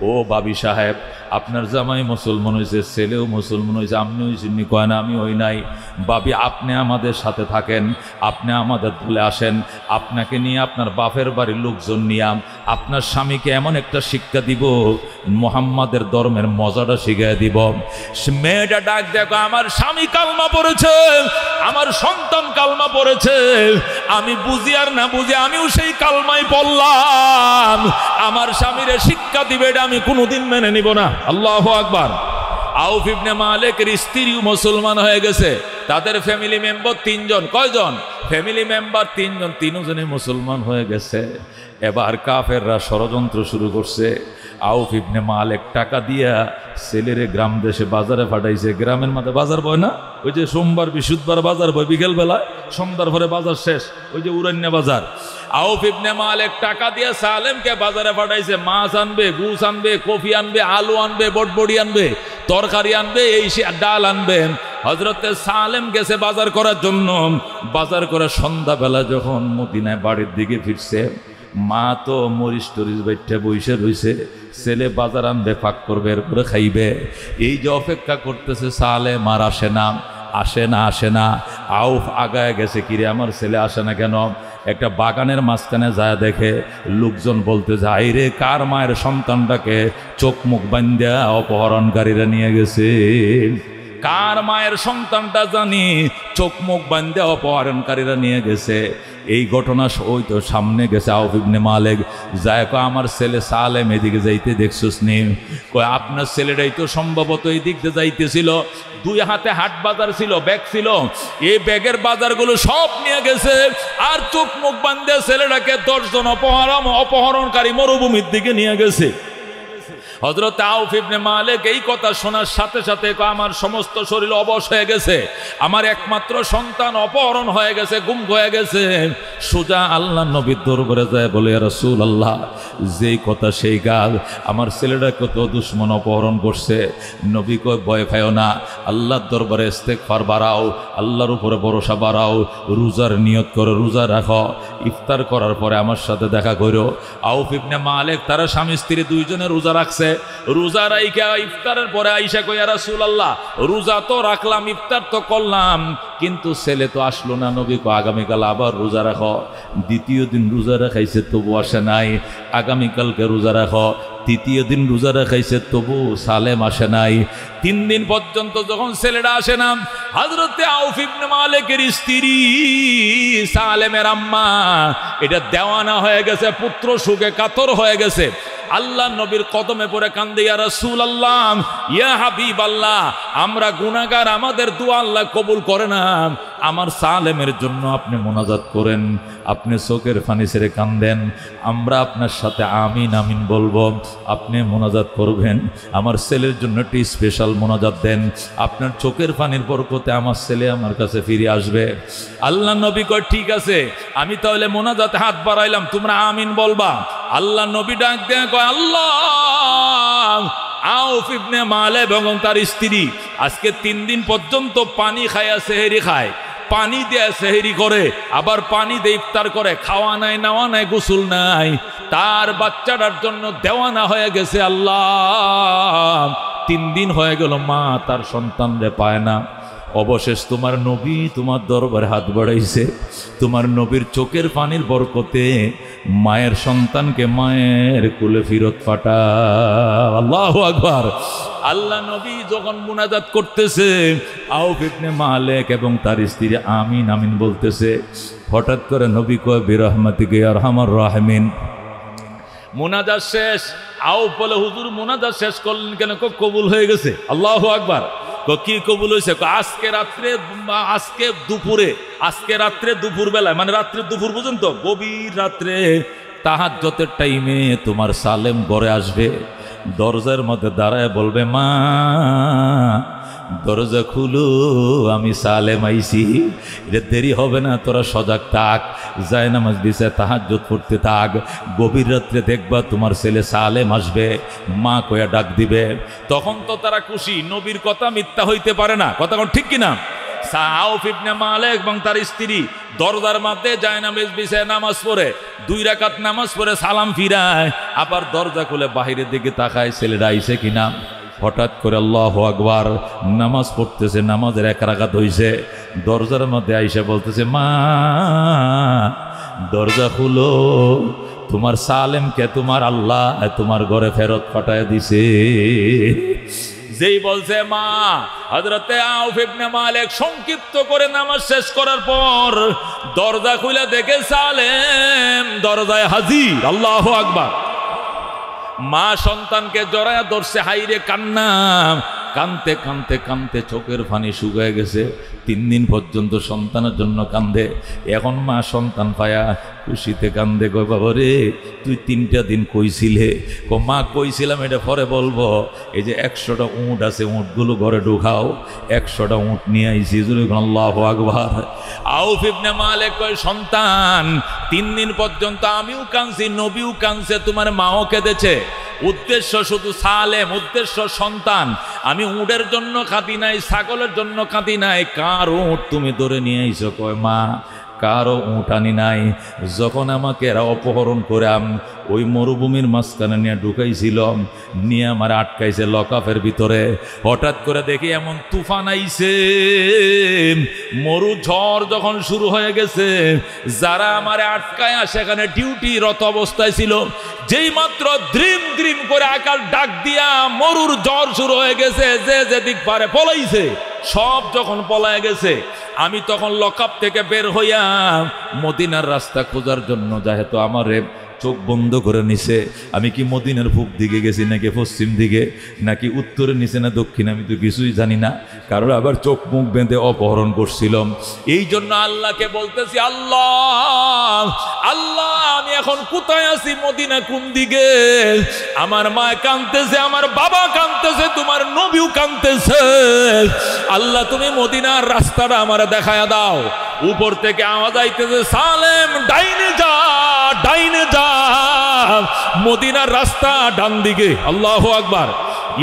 ও বাবি সাহেব আপনার জামাই মুসলমান হয়েছে, ছেলেও মুসলমান হয়েছে, আপনি হয়েছেননি? কয় না আমি হই নাই। বাবি আপনি আমাদের সাথে থাকেন, আপনি আমাদের দলে আসেন, আপনাকে নিয়ে আপনার বাপের বাড়ির লোকজন নিয়াম, আপনার স্বামীকে এমন একটা শিক্ষা দিব, মুহাম্মাদের ধর্মের মজাটা শিখিয়ে দিব। মেয়েটা ডাক দেখো, আমার স্বামী কালমা পড়েছে, আমার সন্তান কালমা পড়েছে, আমি বুঝি আর না বুঝি আমিও সেই কালমাই পড়লাম, আমার স্বামীরে শিক্ষা দিবে, এটা আমি কোনোদিন মেনে নিব না। আল্লাহু আকবার। আউফ ইবনে মালিকের স্ত্রীও মুসলমান হয়ে গেছে, তাদের ফ্যামিলি মেম্বার 3 জন। কয়জন? ফ্যামিলি মেম্বার 3 জন, 3 জনই মুসলমান হয়ে গেছে। এবার কাফেররা ষড়যন্ত্র শুরু করছে। আউফ ইবনে মালিক টাকা দিয়া ছেলেরে গ্রাম দেশে বাজারে পাঠাইছে। গ্রামের মধ্যে বাজার বয় না, ওই যে সোমবার বৃহস্পতিবার বাজার বয় বিকেল বেলায়, সন্ধ্যার পরে বাজার শেষ, ওই যে উরান্যা বাজার। আউফ ইবনে মালিক টাকা দিয়ে সালেমকে বাজারে পাঠাইছে, মাছ আনবে, গুছ আনবে, কফি আনবে, আলু আনবে, বটবড়ি আনবে, তরকারি আনবে, এই ডাল আনবে। হযরতে সালেম গেছে বাজার করার জন্য। বাজার করে সন্ধ্যাবেলা যখন মদিনায় বাড়ির দিকে ফিরছে, মা তো মরিচ টরিচ বাইঠে বইসে রইছে, ছেলে বাজার আনবে, ফাঁক করবে, এরপরে খাইবে। এই যে অপেক্ষা করতেছে, সালেম আর আসে না, আসে না, আসে না। আউফ আগায় গেছে, কিরে আমার ছেলে আসে না কেন? একটা বাগানের মাঝখানে যায় দেখে লোকজন বলতে যায়, রে কার মায়ের সন্তানটাকে চোখ মুখ বান্ধা অপহরণকারীরা নিয়ে গেছে, কার মায়ের সন্তানটা জানি চোখ মুখ বান্ধে অপহরণকারীরা নিয়ে গেছে। এই ঘটনা ওই তো সামনে গেছে আউফ ইবনে মালিক, যায় কয় আমার ছেলে সালেম এদিকে যাইতে দেখছস নি? কয় আপনার ছেলেটাই তো সম্ভবত এই দিক দিয়ে যাইতেছিল, দুই হাতে হাট বাজার ছিল, ব্যাগ ছিল, এই ব্যাগের বাজারগুলো সব নিয়ে গেছে, আর চোখ মুখ বান্ধে ছেলেটাকে 10 জন অপহরণকারী মরুভূমির দিকে নিয়ে গেছে। হযরত আউফ ইবনে মালিক এই কথা শোনার সাথে সাথে আমার সমস্ত শরীর অবশ হয়ে গেছে, আমার একমাত্র সন্তান অপহরণ হয়ে গেছে, গুম হয়ে গেছে। সোজা আল্লাহ নবীর দরবারে যায় বলে, ইয়া রাসূলুল্লাহ, যেই কথা সেই কাজ, আমার ছেলেটাকে তো দুশমন অপহরণ করছে। নবী কয় ভয় পাও না, আল্লাহর দরবারে ইস্তেগফার বাড়াও, আল্লাহর উপরে ভরসা বাড়াও, রোজার নিয়ত করো, রোজা রাখো, ইফতার করার পরে আমার সাথে দেখা করো। আউফ ইবনে মালিক তারা স্বামী স্ত্রী দুইজনে রোজা রাখছে, রোজা রাইখা ইফতারের পরে আইসা কই, ইয়া রাসূলুল্লাহ, রোজা তো রাখলাম, ইফতার তো করলাম, কিন্তু ছেলে তো আসলো না। নবী কয় আগামীকাল আবার রোজা রাখো। দ্বিতীয় দিন রোজা রাখাইছে, তবু আসে নাই, আগামীকালকে রোজা রাখো। তৃতীয় দিন রোজা রাখাইছে, তবু সালেম আসে নাই। 3 দিন পর্যন্ত যখন ছেলেটা আসে না, হযরতে আউফ ইবনে মালিকের স্ত্রী সালেমের আম্মা এটা দেওয়ানা হয়ে গেছে, পুত্র সুখে কাতর হয়ে গেছে। আল্লাহ নবীর কদমে পড়ে কান্দে, ইয়া রাসূলুল্লাহ, ইয়া হাবিবাল্লাহ, আমরা গুনাহগার, আমাদের দোয়া আল্লাহ কবুল করে না, আমার সালেমের জন্য আপনি মোনাজাত করেন। আপনি চোখের পানি ছেড়ে কান্দেন, আমরা আপনার সাথে আমিন আমিন বলবো, আপনি মোনাজাত করবেন। আমার ছেলের জন্য একটি স্পেশাল মোনাজাত দেন, আপনার চোখের পানির বরকতে আমার ছেলে আমার কাছে ফিরে আসবে। আল্লাহ নবী কয় ঠিক আছে, আমি তাহলে মোনাজাতে হাত বাড়াইলাম, তোমরা আমিন বলবা। আল্লাহ নবী ডাক দেয় কয়, আল্লাহ, আউফ ইবনে মালিক এবং তার স্ত্রী আজকে 3 দিন পর্যন্ত পানি খায়া সেহরি খায়, পানি দিয়ে সেহরি করে, আবার পানি দিয়ে ইফতার করে, খাওয়া নাই, নাওয়া নাই, গোসল নাই, তার বাচ্চাটার জন্য দেওয়ানা হয়ে গেছে। আল্লাহ, 3 দিন হয়ে গেল, মা তার সন্তানরে পায় না। অবশেষ তোমার নবী তোমার দরবারে হাত বাড়াইছে, তোমার নবীর চোখের পানির বরকতে মায়ের সন্তানকে মায়ের কোলে ফিরত পাঠাও। আল্লাহু আকবার। আল্লাহ নবী যখন মুনাজাত করতেছে, আউফ ইবনে মালিক এবং তার স্ত্রী আমিন আমিন বলতেছে, হঠাৎ করে নবী কয়, বিরহমাতিকা ইয়া আরহামার রাহিমিন। মুনাজাত শেষ। আউফ বলে, হুজুর মুনাজাত শেষ করলেন কেন? কবুল হয়ে গেছে। আল্লাহু আকবার। কি কবুল হয়েছে? আজকে রাত্রে, আজকে রাত্রে দুপুর বেলায়, মানে রাত্রে দুপুর পর্যন্ত, গভীর রাত্রে তাহাজ্জুদের টাইমে তোমার সালেম ঘরে আসবে, দরজার মধ্যে দাঁড়ায় বলবে, মা দরজা খুলো, আমি সালেম আইছি। এটা দেরি হবে না, তোরা সজাগ থাক, যায় নামাজ বিছায় তাহাজ্জুদ পড়তে থাক, গভীর রাত্রে দেখবা তোমার ছেলে সালেম আসবে, মা কয়া ডাক দিবে। তখন তো তারা খুশি, নবীর কথা মিথ্যা হইতে পারে না, কথা কোন ঠিক কিনা? আউফ ইবনে মালিক এবং তার স্ত্রী দরজার মধ্যে যায় নামাজ বিছায় নামাজ পড়ে, 2 রাকাত নামাজ পড়ে সালাম ফিরায়, আবার দরজা খুলে বাহিরের দিকে তাকায় ছেলেটা আইছে কিনা। হঠাৎ করে আল্লাহু আকবার, নামাজ পড়তেছে, নামাজের 1 রাকাত হইছে, দরজার মধ্যে আইসা বলতেছে, মা দরজা খুলো, তোমার সালেমকে তোমার আল্লাহ তোমার ঘরে ফেরত পাঠায় দিছে। যেই বলছে মা, হযরতে আউফ ইবনে মালিক সংক্ষিপ্ত করে নামাজ শেষ করার পর দরজা খুলে দেখে সালেম দরজায় হাজির। আল্লাহু আকবার। মা সন্তানকে জড়ায়া ধরছে, হাইরে কান্না, কানতে কানতে কানতে চোখের পানি শুকিয়ে গেছে। 3 দিন পর্যন্ত সন্তানের জন্য কান্দে, এখন মা সন্তান পায়া খুশিতে কান্দে। কই বাবা রে, তুই 3টা দিন কইছিলে? মা কইছিলাম, এটা পরে বলবো। এই যে 100টা উঁট আছে, উঁটগুলো ঘরে ঢুকাও, 100টা উঁট নিয়ে আইছি। আল্লাহু আকবার। আউফ ইবনে মালিক কয়, সন্তান 3 দিন পর্যন্ত আমিও কাঁদছি, নবীও কাঁদছে, তোমার মাও কেঁদেছে। উদ্দেশ্য শুধু সালেম, উদ্দেশ্য সন্তান। আমি উটের জন্য কাঁদি নাই, ছাগলের জন্য কাঁদি নাই। কার উট তুমি ধরে নিয়ে আইছো? কয় মা কারো উট আনি নাই। যখন আমাকে এরা অপহরণ করে ওই মরুভূমির মাঝখানে নিয়ে ঢুকাইছিল, নিয়ে আমার আটকাইছে লকাফের ভিতরে। হঠাৎ করে দেখি এমন তুফান আইছে, মরু ঝড় যখন শুরু হয়ে গেছে, যারা আমার আটকায় সেখানে ডিউটিরত অবস্থায় ছিল, যেই মাত্র দ্রিম দ্রিম করে আকাশ ডাক দিয়া মরুর ঝড় শুরু হয়ে গেছে, যে যেদিক পারে পলাইছে, সব যখন পলায় গেছে, আমি তখন লকআপ থেকে বের হইয়া মদিনার রাস্তা খোঁজার জন্য, যেহেতু আমারে চোখ বন্ধ করে নিছে, আমি কি মদিনার পূব দিকে গেছি নাকি পশ্চিম দিকে নাকি উত্তরে নিচে না দক্ষিণ, আমি তো কিছুই জানি না। কারণ আবার চোখ মুখ বেঁধে অপহরণ করছিলাম। এই জন্য আল্লাহকে বলতেছি, আল্লাহ আল্লাহ আমি এখন কোথায় আছি, মদিনা কোন দিকে? আমার মা কাঁদতেছে, আমার বাবা কাঁদতেছে, তোমার নবীও কাঁদতেছে। আল্লাহ তুমি মদিনার রাস্তাটা আমার দেখায়া দাও। উপর থেকে আওয়াজ আইতেছে, সালেম ডাইনে যা, ডাইনে যা, মদিনার রাস্তা ডান দিকে। আল্লাহু আকবার।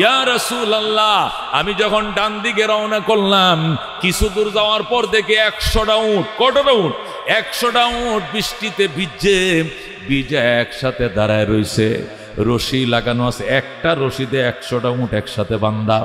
ইয়া রাসূলুল্লাহ, আমি যখন ডান দিকে রওনা করলাম, কিছু দূর যাওয়ার পর দেখি 100টা উট। কতটা উট? 100টা উট বৃষ্টিতে ভিজে একসাথে দাঁড়ায় রয়েছে, রশি লাগানো আছে, একটা রশিতে 100টা উট একসাথে বান্ধা।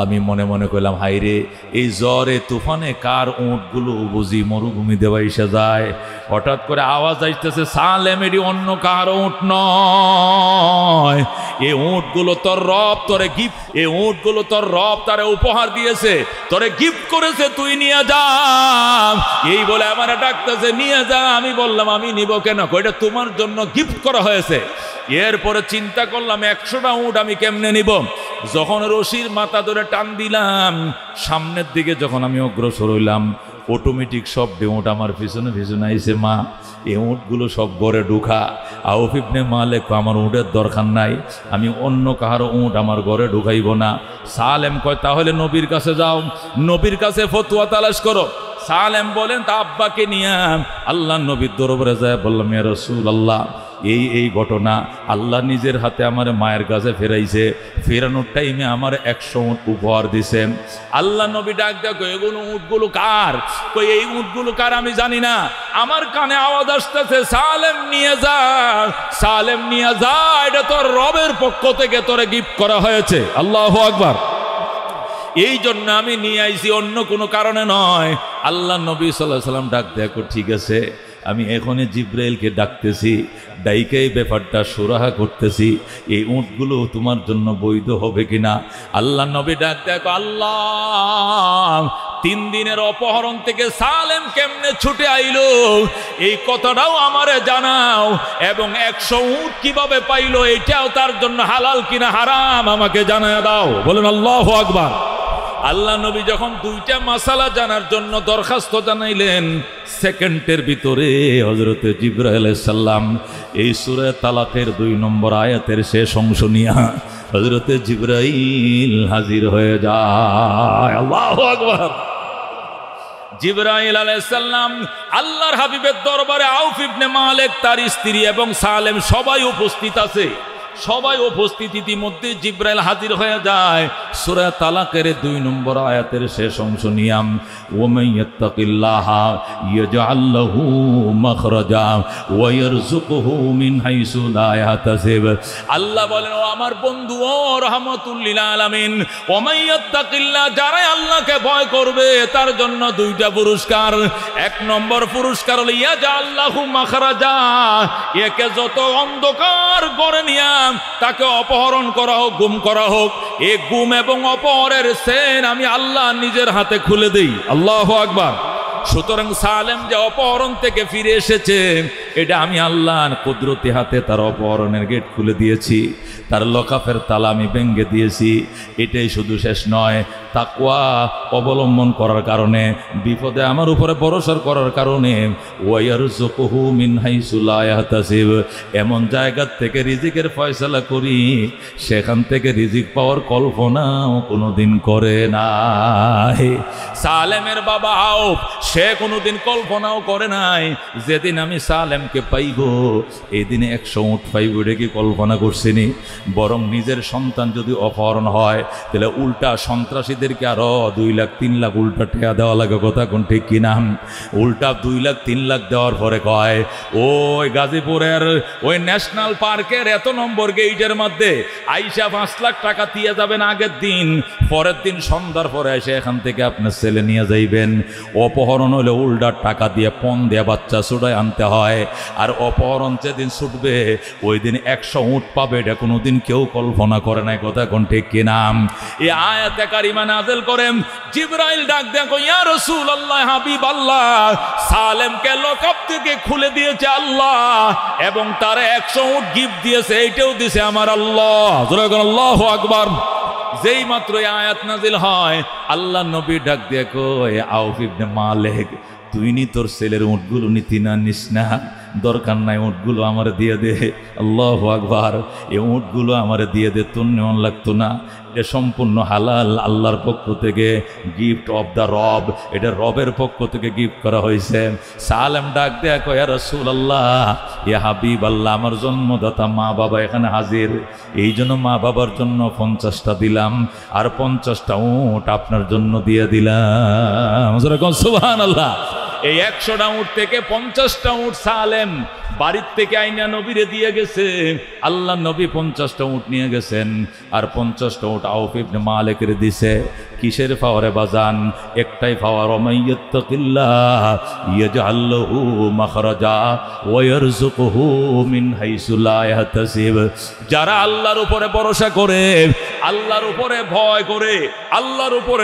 আমি মনে মনে কইলাম, হাইরে এই জ্বরে তুফানে কার উটগুলো বুঝি মরুভূমি দেওয়া এসে যায়। হঠাৎ করে আওয়াজ আসতেছে, সালেম এটি অন্য কার উট নয়, এই উটগুলো তোর রব তোরে গিফট, এই উটগুলো তোর রব তারে উপহার দিয়েছে, তোরে গিফট করেছে, তুই নিয়ে যা। এই বলে আমার ডাকতেছে, নিয়ে যা। আমি বললাম, আমি নিব কেন? এটা তোমার জন্য গিফট করা হয়েছে। এরপরে চিন্তা করলাম, 100টা উট আমি কেমনে নিব? যখন রশির মাথা ধরে টান দিলাম, সামনের দিকে যখন আমি অগ্রসর হইলাম, অটোমেটিক সব উট আমার পিছনে পিছনে আইছে। মা এই উটগুলো সব ঘরে ঢুকা। আউফ ইবনে মালিক, আমার উটের দরকার নাই, আমি অন্য কাহারও উট আমার ঘরে ঢুকাইব না। সালেম কয়, তাহলে নবীর কাছে যাও, নবীর কাছে ফতোয়া তালাশ করো। সালেম বলেন, তা আব্বাকে নিয়ে আল্লাহ নবীর দরবারে যায়। বললাম, ইয়া রাসূলুল্লাহ, এই ঘটনা আল্লাহ নিজের হাতে আমার মায়ের কাছে ফেরাইছে, ফেরানোর টাইমে আমার 100 উট উপহার দিছে। আল্লাহ নবী ডাক দেখো, এগুলো উটগুলো কার? কই এই উটগুলো কার আমি জানি না। আমার কানে আওয়াজ আসতেছে, সালেম নিয়ে যা, সালেম নিয়ে যা, এটা তোর রবের পক্ষ থেকে তোরে গিফট করা হয়েছে। আল্লাহু আকবার। এই জন্য আমি নিয়ে আইছি, অন্য কোনো কারণে নয়। আল্লাহ নবী সাল্লাল্লাহু আলাইহি ওয়াসাল্লাম ডাক দেখো, ঠিক আছে আমি এখনই জিব্রাইলকে ডাকতেছি, ডাইকে এই ব্যাপারটা সুরাহা করতেছি, এই উটগুলো তোমার জন্য বৈধ হবে কিনা। আল্লাহ নবী ডাক দেখো, আল্লাহ 3 দিনের অপহরণ থেকে সালেম কেমনে ছুটে আইলো এই কথাটাও আমারে জানাও, এবং 100 উট কিভাবে পাইলো এটাও তার জন্য হালাল কিনা হারাম আমাকে জানায় দাও। বলেন আল্লাহু আকবার। আল্লাহ নবী যখন 2টা মাসালা জানার জন্য দরখাস্ত জানাইলেন, সেকেন্ডের ভিতরে হযরতে জিবরাইল আলাইহিস সালাম এই সূরা তালাকের 2 নম্বর আয়াতের শেষ অংশ নিয়ে হযরতে জিবরাইল হাজির হয়ে যায়। আল্লাহু আকবার। জিবরাইল আলাইহিস সালাম আল্লাহর হাবিবের দরবারে, আউফ ইবনে মালিক, তার স্ত্রী এবং সালেম সবাই উপস্থিত আছে। সবাই উপস্থিত, ইতিমধ্যে জিবরাইল হাজির হয়ে যায়। সূরা তালাকের 2 নম্বর আয়াতের শেষ অংশ নিয়াম, ওয়ামাইয়াত্তাকিল্লাহা ইয়াজআল লাহু মাখরাজা ওয়া ইয়ারযুকুহু মিন হাইসু লা ইয়াহতাসিব। আল্লাহ বলেন, ও আমার বন্ধু, ও রাহমাতুল লিল আলামিন, ওয়ামাইয়াত্তাকিল্লাহ, যারা আল্লাহকে ভয় করবে তার জন্য 2টা পুরস্কার। 1 নম্বর পুরস্কার হলো ইয়াজআল লাহু মাখরাজা, একে যত অন্ধকার করে নিয়া তাকে অপহরণ করা হোক, গুম করা হোক, এই গুম এবং অপহরণের সেন আমি আল্লাহ নিজের হাতে খুলে দেই। আল্লাহু আকবার। সুতরাং সালেম যে অপহরণ থেকে ফিরে এসেছে, এটা আমি আল্লাহর কুদরতি হাতে তার অপহরণের গেট খুলে দিয়েছি, তার লকাফের তালা আমি ভেঙে দিয়েছি। এটাই শুধু শেষ নয়, তাকওয়া অবলম্বন করার কারণে, বিপদে আমার উপরে ভরসা করার কারণে, ওয়ায়ারযুকুহু মিন হাইসু লা ইয়াহতাসিব, এমন জায়গা থেকে রিজিকের ফয়সালা করি সেখান থেকে রিজিক পাওয়ার কল্পনাও কোনোদিন করে নাই। সালেমের বাবা আউফ, সে কোনোদিন কল্পনাও করে নাই যেদিন আমি সালেমকে পাইব এই দিনে 100 উট পাইব, এটা কি কল্পনা করছিনি? বরং নিজের সন্তান যদি অপহরণ হয় তাহলে উল্টা সন্ত্রাসীদেরকে আরো 2 লাখ 3 লাখ উল্টা ঠেয়া দেওয়া লাগে, কথা কোন ঠিক কিনা? উল্টা 2 লাখ 3 লাখ দেওয়ার পরে কয়, ওই গাজীপুরের ওই ন্যাশনাল পার্কের এত নম্বর গেইটের মধ্যে আইসা 5 লাখ টাকা দিয়ে যাবেন আগের দিন, পরের দিন সন্ধ্যার পরে এসে এখান থেকে আপনার ছেলে নিয়ে যাইবেন। অপহরণ হলে উল্টা টাকা দিয়ে পণ দিয়ে বাচ্চা ছুটায় আনতে হয়, আর অপহরণ যেদিন ছুটবে ওই দিন 100 উট পাবে, এটা কোনোদিন কেউ কল্পনা করে নাই, কথা কোন ঠিক কিনা? এই আয়াতে কারিমা নাযিল করেন। জিবরাইল ডাক দেখো ইয়া রাসূলুল্লাহ হাবিবাল্লাহ, সালেমকে লকব থেকে খুলে দিয়েছে আল্লাহ এবং তার 100 উট গিফট দিয়েছে, এইটাও দিয়েছে আমার আল্লাহ। জোরে বলেন আল্লাহু আকবার। যেই মাত্র এই আয়াত নাযিল হয়, আল্লাহ নবী ডাক দিয়ে কয় আউফ ইবনে মালিক, তুই নি তোর ছেলের উটগুলো নিতি না, নিস না, দরকার নাই, উটগুলো আমার দিয়ে দে। আল্লাহু আকবার। এই উটগুলো আমার দিয়ে দে, তোর নেওয়ান লাগতো না, এটা সম্পূর্ণ হালাল, আল্লাহর পক্ষ থেকে গিফট অফ দ্য রব, এটা রবের পক্ষ থেকে গিফট করা হয়েছে। সালেম ডাক দেয়া কয় ইয়া রাসূলুল্লাহ, ইয়া হাবিবাল্লাহ, আমার জন্মদাতা মা বাবা এখানে হাজির, এই জন্য মা বাবার জন্য 50টা দিলাম, আর 50টা উট আপনার জন্য দিয়ে দিলাম। সুবহানাল্লাহ। এই 100টা উট থেকে 50টা উট সালেম বাড়ির থেকে আইনা নবীরে দিয়ে গেছে। আল্লাহ নবী 50টা উট নিয়ে গেছেন, আর 50টা উট আউফ ইবনে মালিকের দিছে। কিসের পাওয়ারে বাজান? একটাই পাওয়ার, ওমাইয়াত্তাকিল্লাহ ইয়াজআল লাহু মাখরাজা ওয়া ইয়ারযুকুহু মিন হাইসু লা ইয়াহতাসিব। যারা আল্লাহর উপরে ভরসা করে, আল্লাহর উপরে ভয় করে, আল্লাহর উপরে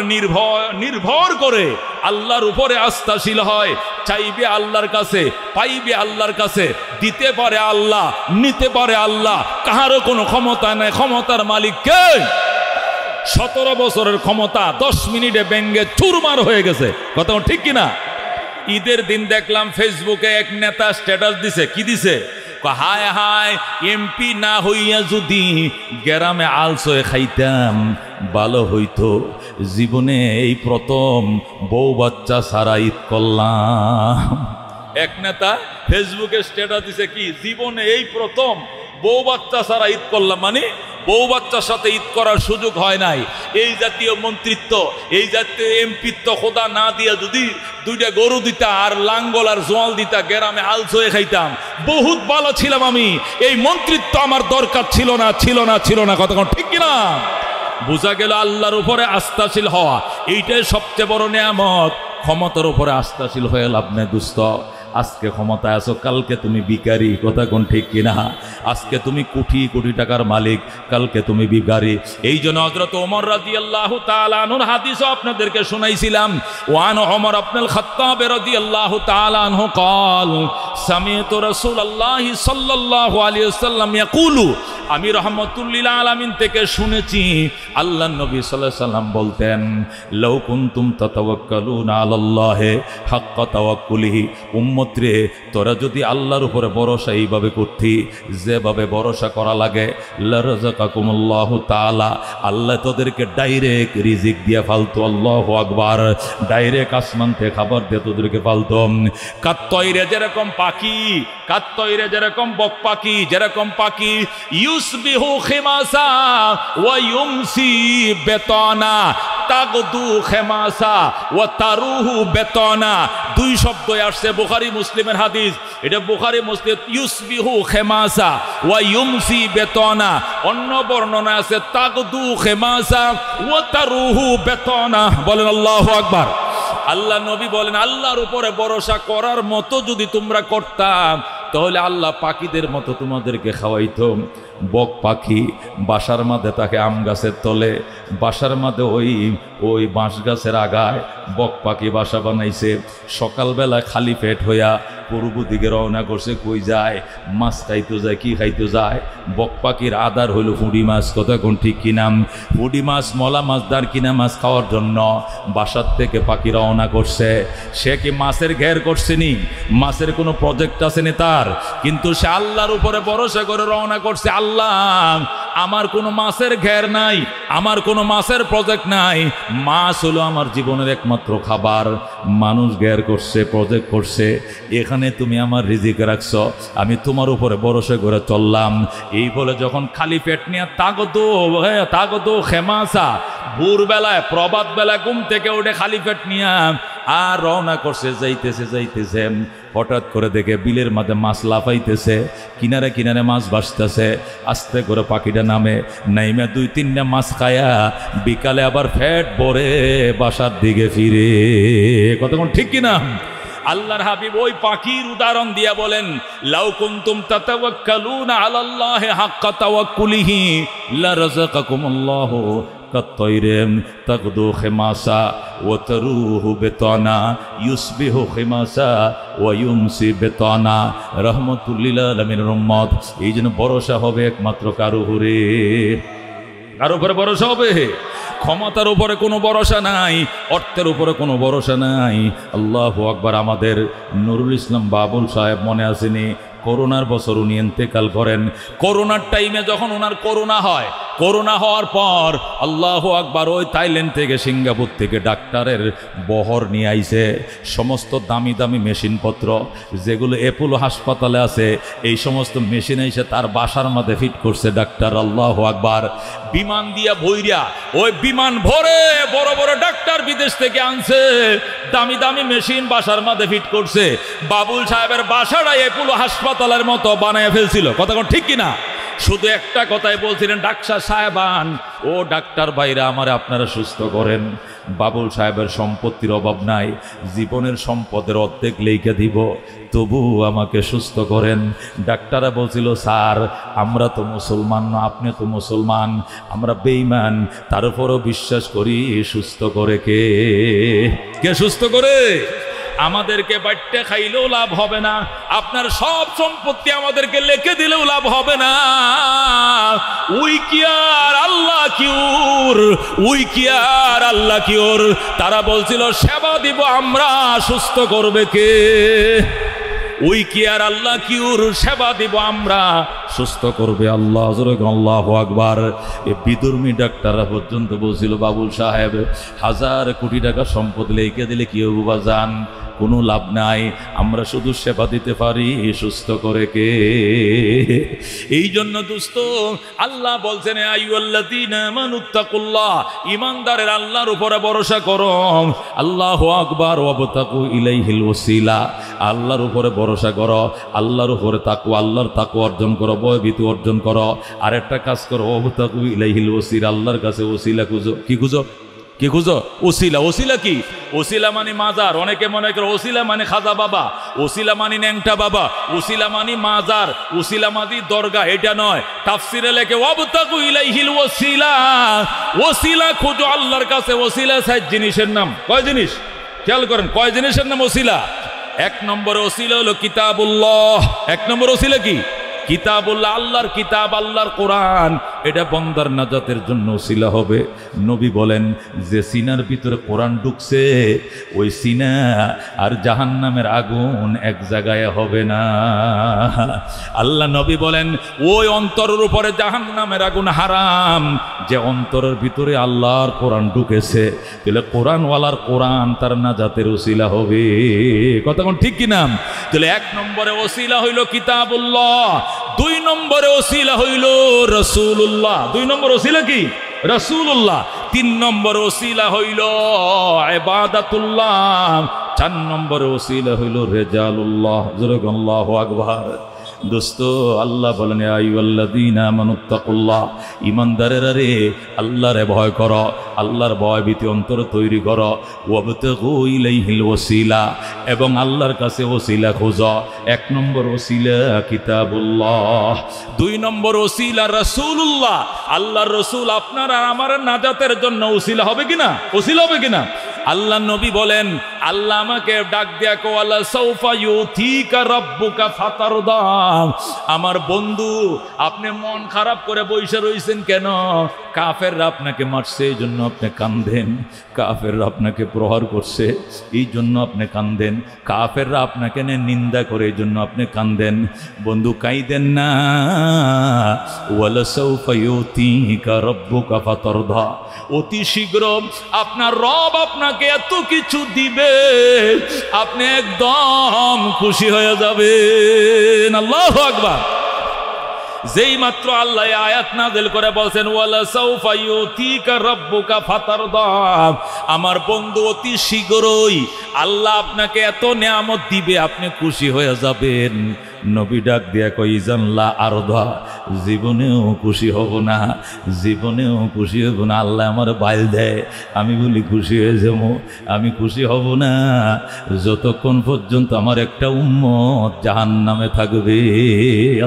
নির্ভর করে, আল্লাহর উপরে আস্থাশীল হয়, চাইবে আল্লাহর কাছে, পাইবে আল্লাহর কাছে, দিতে পারে আল্লাহ, নিতে পারে আল্লাহ, কাহারও কোনো ক্ষমতা নাই। ক্ষমতার মালিক কে? 17 বছরের ক্ষমতা 10 মিনিটে ব্যঙ্গে চুরমার হয়ে গেছে। কথা ঠিক কিনা? ঈদের দিন দেখলাম ফেসবুকে এক নেতা স্ট্যাটাস দিছে। কি দিছে? হায় হায়, এমপি না হইয়া যদি গ্রামে আলসয়ে খাইতাম ভালো হইতো, জীবনে এই প্রথম বউ বাচ্চা ছাড়া ঈদ করলাম। এক নেতা ফেসবুকে স্ট্যাটাস দিছে কি, জীবনে এই প্রথম বউ বাচ্চা ছাড়া ঈদ করলাম, মানে বউ বাচ্চার সাথে ঈদ করার সুযোগ হয় নাই। এই জাতীয় মন্ত্রিত্ব, এই জাতীয় এমপিত্ব খোদা না দিয়া যদি 2টা গরু দিতা আর লাঙ্গল আর জোয়াল দিতা, গ্রামে আলস হয়ে খাইতাম, বহুত ভালো ছিলাম আমি। এই মন্ত্রিত্ব আমার দরকার ছিল না, ছিল না, ছিল না। কতক্ষণ ঠিক কিনা? বোঝা গেল আল্লাহর উপরে আস্থাশীল হওয়া এইটাই সবচেয়ে বড় নিয়ামত। ক্ষমতার উপরে আস্থাশীল হয়ে লাভ নেই দোস্ত। আজকে ক্ষমতায় আছো, কালকে তুমি ভিখারি। কথা কোন ঠিক কিনা? আজকে তুমি কোটি কোটি টাকার মালিক, কালকে তুমি ভিখারি। এই জন্য হযরত ওমর রাদিয়াল্লাহু তাআলা আনহুর হাদিসও আপনাদেরকে শুনাইছিলাম। ওয়ান ওমর ইবনুল খাত্তাব রাদিয়াল্লাহু তাআলা আনহু قال سمعت رسول الله صلى الله عليه وسلم يقول, আমি রাহমাতুল লিল আলামিন থেকে শুনেছি আল্লাহর নবী সাল্লাল্লাহু আলাইহি সাল্লাম বলতেন, লাউ কুনতুম তাতাওয়াক্কালুনা আলাল্লাহি হাক্কা তাওয়াক্কুলিহি, উম্মত রে তোরা যদি আল্লাহর উপরে ভরসা এইভাবে করতি যেভাবে ভরসা করা লাগে, লারাযাকাকুমুল্লাহু তাআলা, আল্লাহ তোদেরকে ডাইরেক্ট রিজিক দিয়ে ফালতো। আল্লাহু আকবার। ডাইরেক্ট আসমান থেকে খাবার দিয়ে তোদেরকে ফালতো। কাত্তয়রে যেরকম পাখি, কাত্তয়রে যেরকম বক পাখি, যেরকম পাখি ইউসবিহু খিমাসা ওয়া ইউমসি বেতানা, তাগদু খিমাসা ওয়া তারুহু বেতানা। 2 শব্দ আসছে বুখারী মুসলিমের হাদিস। এটা বুখারী মুসলিম, ইউসবিহু খিমাসা ওয়া ইউমসি বেতানা। অন্য বর্ণনা আছে তাগদু খিমাসা ওয়া তারুহু বেতানা। বলেন আল্লাহু আকবার। আল্লাহ নবী বলেন, আল্লাহর উপরে ভরসা করার মতো যদি তোমরা করতাম, তাহলে আল্লাহ পাখিদের মতো তোমাদেরকে খাওয়াইতো। বক পাখি বাসার মাঝে থাকে আম গাছের তলে, বাসার মাঝে ওই বাঁশ গাছের আগায় বক পাখি বাসা বানাইছে। সকালবেলা খালি পেট হইয়া পূর্ব দিকে রওনা করছে। কই যায়? মাছ খাইতে যায়। কি খাইতে যায়? বক পাখির আদার হইল ফুঁড়ি মাছ। কথা কোন ঠিক কিনা? ফুঁড়ি মাছ, মলা মাছ, দারকিনা মাছ খাওয়ার জন্য বাসার থেকে পাখি রওনা করছে। সে কি মাছের ঘের করছে নি? মাছের কোনো প্রজেক্ট আসেনি তার, কিন্তু সে আল্লাহর উপরে ভরসা করে রওনা করছে। আল্লাহ, আমার কোনো মাছের ঘের নাই, আমার কোনো মাছের প্রজেক্ট নাই, মাছ হলো আমার জীবনের একমাত্র খাবার। মানুষ ঘের করছে, প্রজেক্ট করছে, এখানে তুমি আমার রিজিক রাখছো, আমি তোমার উপরে ভরসা করে চললাম। এই বলে যখন খালি পেট নিয়ে তাগদো খেমাসা, ভোরবেলায় প্রভাত বেলায় ঘুম থেকে উঠে খালি পেট নিয়ে আর রওনা করছে। যাইতেছে হঠাৎ করে দেখে বিলের মাঝে মাছ লাফাইতেছে, কিনারে কিনারে মাছ ভাসতেছে। আস্তে করে পাখিটা নাইমে 2-3টা মাছ খায়া বিকালে আবার ফ্যাট ভরে বাসার দিকে ফিরে। কতক্ষণ ঠিক কিনা? আল্লাহর হাবিব ওই পাখির উদাহরণ দিয়া বলেন, লাউ কুনতুম তাতাওয়াক্কালুনা আলাল্লাহি হাক্কা তাওয়াক্কুলিহি লারাযাকাকুমুল্লাহু কাত্তাইরিম তাকদু খিমাসা ওয়া তারুহু বিতানা ইউসবিহু খিমাসা ওয়া ইউমসি বিতানা। রাহমাতুল লিল আলামিনের উম্মত, এই জন্য ভরসা হবে একমাত্র কার উপরে? কার উপরে ভরসা হবে? ক্ষমতার উপরে কোনো ভরসা নাই, অর্থের উপরে কোনো ভরসা নাই। আল্লাহু আকবার। আমাদের নুরুল ইসলাম বাবুল সাহেব মনে আসেনি, করোনার বছর উনি ইন্তেকাল করেন। করোনার টাইমে যখন ওনার করোনা হয়, করোনা হওয়ার পর আল্লাহু আকবার ওই থাইল্যান্ড থেকে সিঙ্গাপুর থেকে ডাক্তারের বহর নিয়ে আইছে, সমস্ত দামি দামি মেশিনপত্র যেগুলো অ্যাপোলো হাসপাতালে আছে, এই সমস্ত মেশিন এসে তার বাসার মধ্যে ফিট করছে ডাক্তার। আল্লাহু আকবার। বিমান দিয়া ভৈরা, ওই বিমান ভরে বড় বড় ডাক্তার বিদেশ থেকে আনছে, দামি দামি মেশিন বাসার মধ্যে ফিট করছে। বাবুল সাহেবের বাসাটা অ্যাপোলো হাসপাতালের মতো বানায় ফেলছিল। কথা কোন ঠিক কিনা? শুধু একটা কথাই বলছিলেন, ডাক্তার সাহেবান, ও ডাক্তার ভাইরা আমারে আপনারা সুস্থ করেন। বাবুল সাহেবের সম্পত্তির অভাব নাই, জীবনের সম্পদের অর্ধেক লেখা দিব, তবু আমাকে সুস্থ করেন। ডাক্তাররা বলছিল, স্যার আমরা তো মুসলমান না, আপনি তো মুসলমান, আমরা বেঈমান, তার উপরও বিশ্বাস করি। সুস্থ করে কে? কে সুস্থ করে? আমাদেরকে বাট্টে খাইলেও লাভ হবে না, আপনার সব সম্পত্তি আমাদেরকে লিখে দিলেও লাভ হবে না। উই কি আর আল্লাহ কিউর, উই কি আর আল্লাহ কিউর। তারা বলছিল সেবা দিব আমরা, সুস্থ করবে কে? উই কি আর আল্লাহ কিউর, সেবা দিব আমরা, সুস্থ করবে আল্লাহ। আল্লাহু আকবার। এই বিদুর্মী ডাক্তাররা পর্যন্ত বলছিল, বাবুল সাহেব 1000 কোটি টাকা সম্পদ লিখে দিলে কি হবে বাজান? কোনো লাভ নাই, আমরা শুধু সেবা দিতে পারি, সুস্থ করে কে? এই জন্য দোস্ত আল্লাহ বলছেন, আইয়ুহাল্লাযীনা আমানুত্তাকুল্লাহ, ঈমানদারের আল্লাহর উপরে ভরসা করো। আল্লাহু আকবার। ওয়াবতাকু ইলাইহিল ওসিলা, আল্লাহর উপরে ভরসা করো, আল্লাহর উপরে তাকওয়া, আল্লাহর তাকওয়া অর্জন করো, ভয়ভীতি অর্জন করো। আর একটা কাজ করো, ওয়াবতাকু ইলাইহিল ওসিলা, আল্লাহর কাছে ওসিলা খুঁজো। কি খুঁজো? কি খুঁজো? ওসিলা। ওসিলা কি? ওসিলা মানে মাজার। অনেকে মনে করে ওসিলা মানে খাজা বাবা, ওসিলা মানে ন্যাংটা বাবা, ওসিলা মানে মাজার, ওসিলা মানে দরগা। এটা নয়। তাফসিরে লেখে ওয়াবতাকু ইলাইহিল ওসিলা, ওসিলা খুঁজো আল্লাহর কাছে। ওসিলা 7 জিনিসের নাম। কয় জিনিস? খেয়াল করেন, কয় জিনিসের নাম ওসিলা? 1 নম্বর ওসিলা হলো কিতাবুল্লাহ। 1 নম্বর ওসিলা কি? কিতাবুল্লাহ, আল্লাহর কিতাব, আল্লাহর কোরআন। এটা বান্দার নাজাতের জন্য ওসিলা হবে। নবী বলেন, যে সিনার ভিতরে কোরআন ঢুকছে, ওই সিনা আর জাহান্নামের আগুন এক জায়গায় হবে না। আল্লাহ নবী বলেন, ওই অন্তরের উপরে জাহান্নামের আগুন হারাম। যে অন্তরের ভিতরে আল্লাহর কোরআন ঢুকেছে, তাহলে কোরআনওয়ালার কোরআন তার নাজাতের ওসিলা হবে। কথা কোন ঠিক কিনা? তাহলে 1 নম্বরে ওসিলা হইল কিতাবুল্লাহ, 2 নম্বরে ওসিলা হইল রাসূলুল্লাহ। 2 নম্বর ওসিলা কি? রাসূলুল্লাহ। 3 নম্বর ওসিলা হইল ইবাদাতুল্লাহ। 4 নম্বর ওসিলা হইল রিজালুল্লাহ। জোরে আল্লাহু আকবার। দোস্ত আল্লাহ বলেন, আইয়ুহাল্লাযীনা আমানুত্তাকুল্লাহ, ঈমানদারেরা রে আল্লাহরে ভয় করো, আল্লাহর ভয় ভীতি অন্তর তৈরি করো। ওয়াবতাগু ইলাইহিল ওসিলা, এবং আল্লাহর কাছে ওসিলা খোঁজো। 1 নম্বর ওসিলা কিতাবুল্লাহ, 2 নম্বর ওসিলা রাসূলুল্লাহ। আল্লাহর রাসূল আপনার আর আমার নাজাতের জন্য ওসিলা হবে কিনা? ওসিলা হবে কিনা? আল্লাহ নবী বলেন, আল্লাহ আমাকে ডাক দিয়া কো, আল্লাহ সাউফা ইউতিকা রাব্বুকা ফাতারদা। আমার বন্ধু, আপনি মন খারাপ করে বসে রইছেন কেন? কাফেররা আপনাকে মারছে, এই জন্য আপনি কান্দেন। কাফেররা আপনাকে প্রহার করছে, এই জন্য আপনি কান্দেন। কাফেররা আপনাকে নিন্দা করে, এই জন্য আপনি কান্দেন। বন্ধু কাইদেন না। ওয়ালা সাউফা ইউতিকা রাব্বুকা ফাতারদা, অতি শীঘ্র আপনার রব আপনাকে এত কিছু দিবে, আপনি একদম খুশি হয়ে যাবেন। আল্লাহু আকবার। যেই মাত্র আল্লাহ আয়াত নাযিল করে বলছেন, ওয়ালা সাউফা ইউতিকা রাব্বুকা ফাতারদা, আমার বন্ধু অতি শীঘ্রই আল্লাহ আপনাকে এত নিয়ামত দিবে, আপনি খুশি হয়ে যাবেন। নবী ডাক দিয়া কই, জানলা আরদা, জীবনেও খুশি হব না, জীবনেও খুশি হব না। আল্লাহ আমার বাইল দেয়, আমি বলি খুশি হয়ে যাব। আমি খুশি হব না যতক্ষণ পর্যন্ত আমার একটা উম্মত জাহান্নামে থাকবে।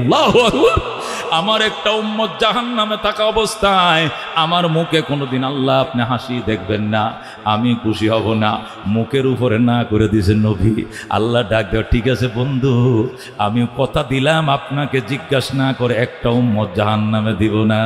আল্লাহু আকবার। আমার একটা উম্মত জাহান্নামে থাকা অবস্থায় আমার মুখে কোনোদিন আল্লাহ আপনি হাসি দেখবেন না, আমি খুশি হব না। মুখের উপরে না করে দিয়েছেন নবী। আল্লাহ ডাক দেওয়া, ঠিক আছে বন্ধু, আমি কথা দিলাম আপনাকে জিজ্ঞাসা না করে একটা উম্মত জাহান্নামে দিব না।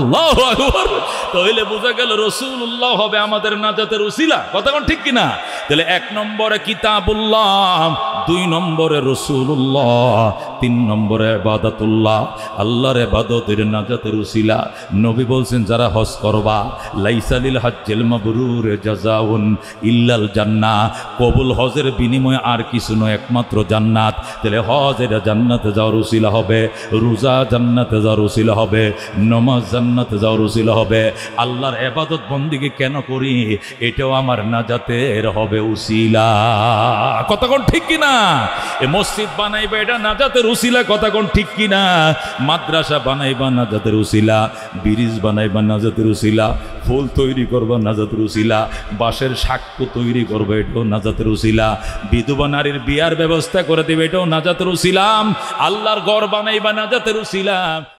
আল্লাহু আকবার। তাহলে বোঝা গেল রাসূলুল্লাহ হবে আমাদের নাজাতের উসিলা। কথা কোন ঠিক কিনা? তাহলে 1 নম্বরে কিতাবুল্লাহ, 2 নম্বরে রাসূলুল্লাহ, 3 নম্বরে ইবাদতুল্লাহ। আল্লাহর ইবাদতের নাজাতের উসিলা। নবী বলছেন যারা হজ করবা, লাইসা লিল হজ্জিল মাবরুর জাযাউন ইল্লাল জান্নাহ, কবুল হজের বিনিময়ে আর কিছু নয়, একমাত্র জান্নাত। তাহলে হজ এটা জান্নাতে যাওয়ার উসিলা হবে, রোজা জান্নাতে যাওয়ার উসিলা হবে, নামাজ জান্নাতে যাওয়ার উসিলা হবে। আল্লাহর ইবাদত বন্দেগী কেন করি, এটাও আমার নাজাতের হবে উসিলা। কথা কোন ঠিক কিনা? এ মসজিদ বানাইবা এটা নাজাতের উসিলা। কথা কোন ঠিক কিনা? মাদ্রাসা বানাইবা নাজাতের উসিলা, ব্রিজ বানাইবা নাজাতের উসিলা, ফুল তৈরি করবা নাজাতের উসিলা, বাঁশের সাক্ষ্য তৈরি করবে এটাও নাজাতের উসিলা, বিধবা নারীর বিয়ার ব্যবস্থা করে দিবে এটাও নাজাতের উসিলা, আল্লাহর ঘর বানাইবা নাজাতের উসিলা।